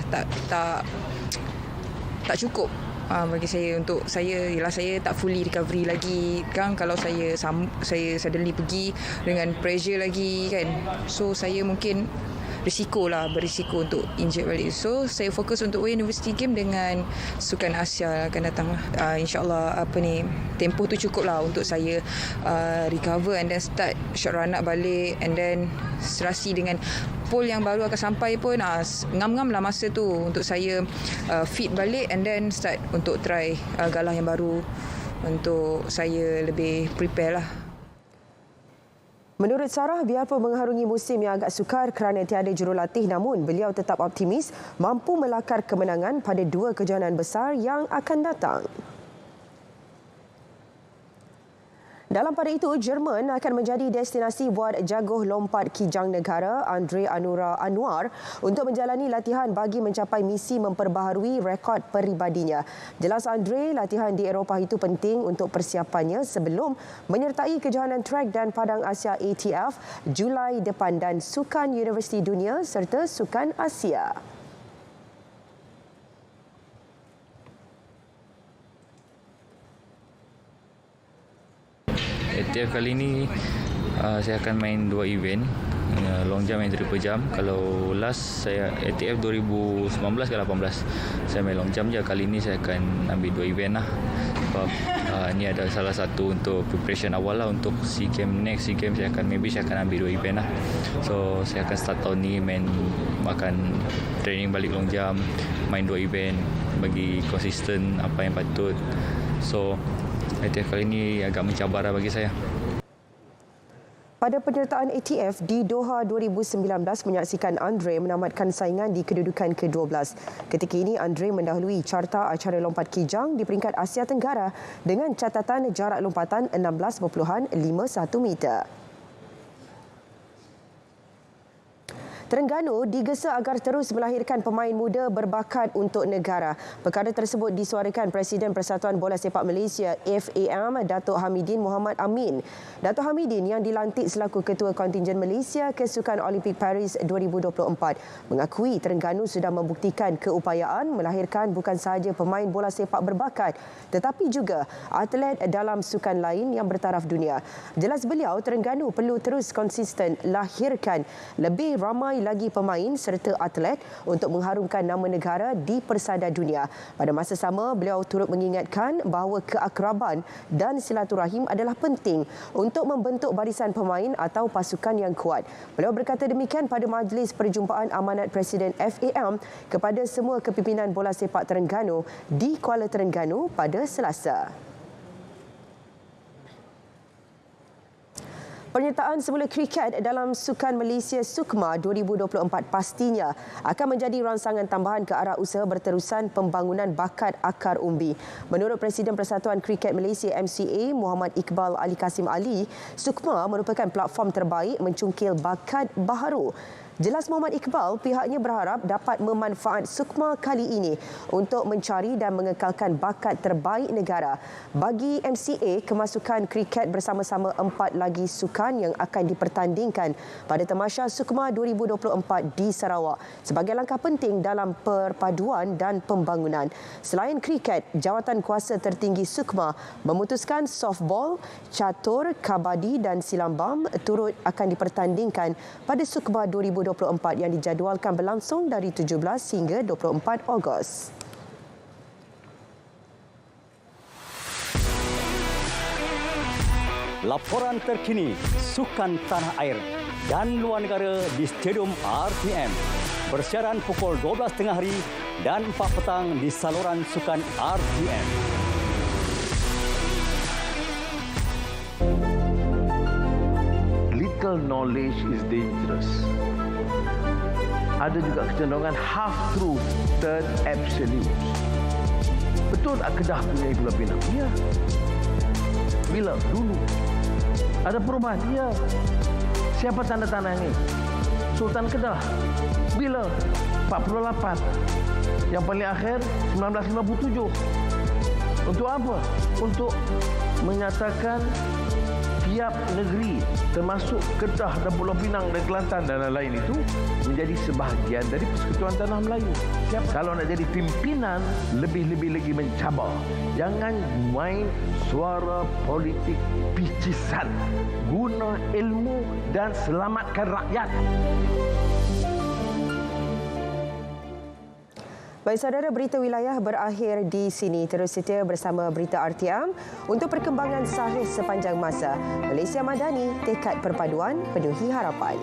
tak cukup bagi saya untuk saya tak fully recovery lagi kan, kalau saya suddenly pergi dengan pressure lagi kan, so saya mungkin berisiko untuk injured balik. So saya fokus untuk University Game dengan Sukan Asia akan datang lah. InsyaAllah tempoh tu cukup lah untuk saya recover and then start short run up balik and then serasi dengan pool yang baru akan sampai pun ngam-ngam lah masa tu untuk saya fit balik and then start untuk try galah yang baru untuk saya lebih prepare lah. Menurut Sarah, biarpun mengharungi musim yang agak sukar kerana tiada jurulatih, namun beliau tetap optimis mampu melakar kemenangan pada 2 kejohanan besar yang akan datang. Dalam pada itu, Jerman akan menjadi destinasi buat jaguh lompat kijang negara Andre Anwar untuk menjalani latihan bagi mencapai misi memperbaharui rekod peribadinya. Jelas Andre, latihan di Eropah itu penting untuk persiapannya sebelum menyertai kejohanan trek dan padang Asia ATF Julai depan dan Sukan Universiti Dunia serta Sukan Asia. ATF kali ini saya akan main 2 event, long jump dan triple jump. Kalau last saya ATF 2019 ke 18 saya main long jump je. Kali ini saya akan ambil 2 event lah sebab ni ada salah satu untuk preparation awal lah untuk SEA Games. Next SEA Games saya akan ambil 2 event lah. So saya akan start tahun ni makan training balik long jump, main 2 event bagi konsisten apa yang patut. So ATF kali ini agak mencabar bagi saya. Pada penyertaan ATF di Doha 2019 menyaksikan Andre menamatkan saingan di kedudukan ke-12. Ketika ini Andre mendahului carta acara lompat kijang di peringkat Asia Tenggara dengan catatan jarak lompatan 16.51 meter. Terengganu digesa agar terus melahirkan pemain muda berbakat untuk negara. Perkara tersebut disuarakan Presiden Persatuan Bola Sepak Malaysia FAM, Datuk Hamidin Muhammad Amin. Datuk Hamidin yang dilantik selaku Ketua Kontingen Malaysia ke Sukan Olimpik Paris 2024 mengakui Terengganu sudah membuktikan keupayaan melahirkan bukan sahaja pemain bola sepak berbakat tetapi juga atlet dalam sukan lain yang bertaraf dunia. Jelas beliau, Terengganu perlu terus konsisten lahirkan lebih ramai lagi pemain serta atlet untuk mengharumkan nama negara di persada dunia. Pada masa sama, beliau turut mengingatkan bahawa keakraban dan silaturahim adalah penting untuk membentuk barisan pemain atau pasukan yang kuat. Beliau berkata demikian pada majlis perjumpaan amanat Presiden FAM kepada semua kepimpinan bola sepak Terengganu di Kuala Terengganu pada Selasa. Penyertaan semula kriket dalam Sukan Malaysia SUKMA 2024 pastinya akan menjadi rangsangan tambahan ke arah usaha berterusan pembangunan bakat akar umbi. Menurut Presiden Persatuan Kriket Malaysia MCA Muhammad Iqbal Ali Kasim Ali, SUKMA merupakan platform terbaik mencungkil bakat baharu. Jelas Muhammad Iqbal, pihaknya berharap dapat memanfaat SUKMA kali ini untuk mencari dan mengekalkan bakat terbaik negara. Bagi MCA, kemasukan kriket bersama-sama 4 lagi sukan yang akan dipertandingkan pada Tamasya SUKMA 2024 di Sarawak sebagai langkah penting dalam perpaduan dan pembangunan. Selain kriket, jawatan kuasa tertinggi SUKMA memutuskan softball, catur, kabadi dan silambam turut akan dipertandingkan pada SUKMA 2024 yang dijadualkan berlangsung dari 17 hingga 24 Ogos. Laporan terkini sukan tanah air dan luar negara di Stadium RTM. Bersiaran pukul 12 tengah hari dan 4 petang di saluran sukan RTM. Little knowledge is dangerous. Ada juga kecenderungan half truth, third absolute. Betul tak Kedah punya Pulau Pinang? Ya. Bila? Dulu. Ada perubahan? Ya. Siapa tanda tangan ini? Sultan Kedah. Bila? 48. Yang paling akhir 1957. Untuk apa? Untuk menyatakan tiap negeri termasuk Kedah dan Pulau Pinang dan Kelantan dan lain-lain itu menjadi sebahagian dari Persekutuan Tanah Melayu. Kalau nak jadi pimpinan, lebih-lebih lagi mencabar. Jangan main suara politik picisan. Guna ilmu dan selamatkan rakyat. Baik saudara, berita wilayah berakhir di sini. Terus setia bersama berita RTM untuk perkembangan sahih sepanjang masa. Malaysia Madani, tekad perpaduan, penuhi harapan.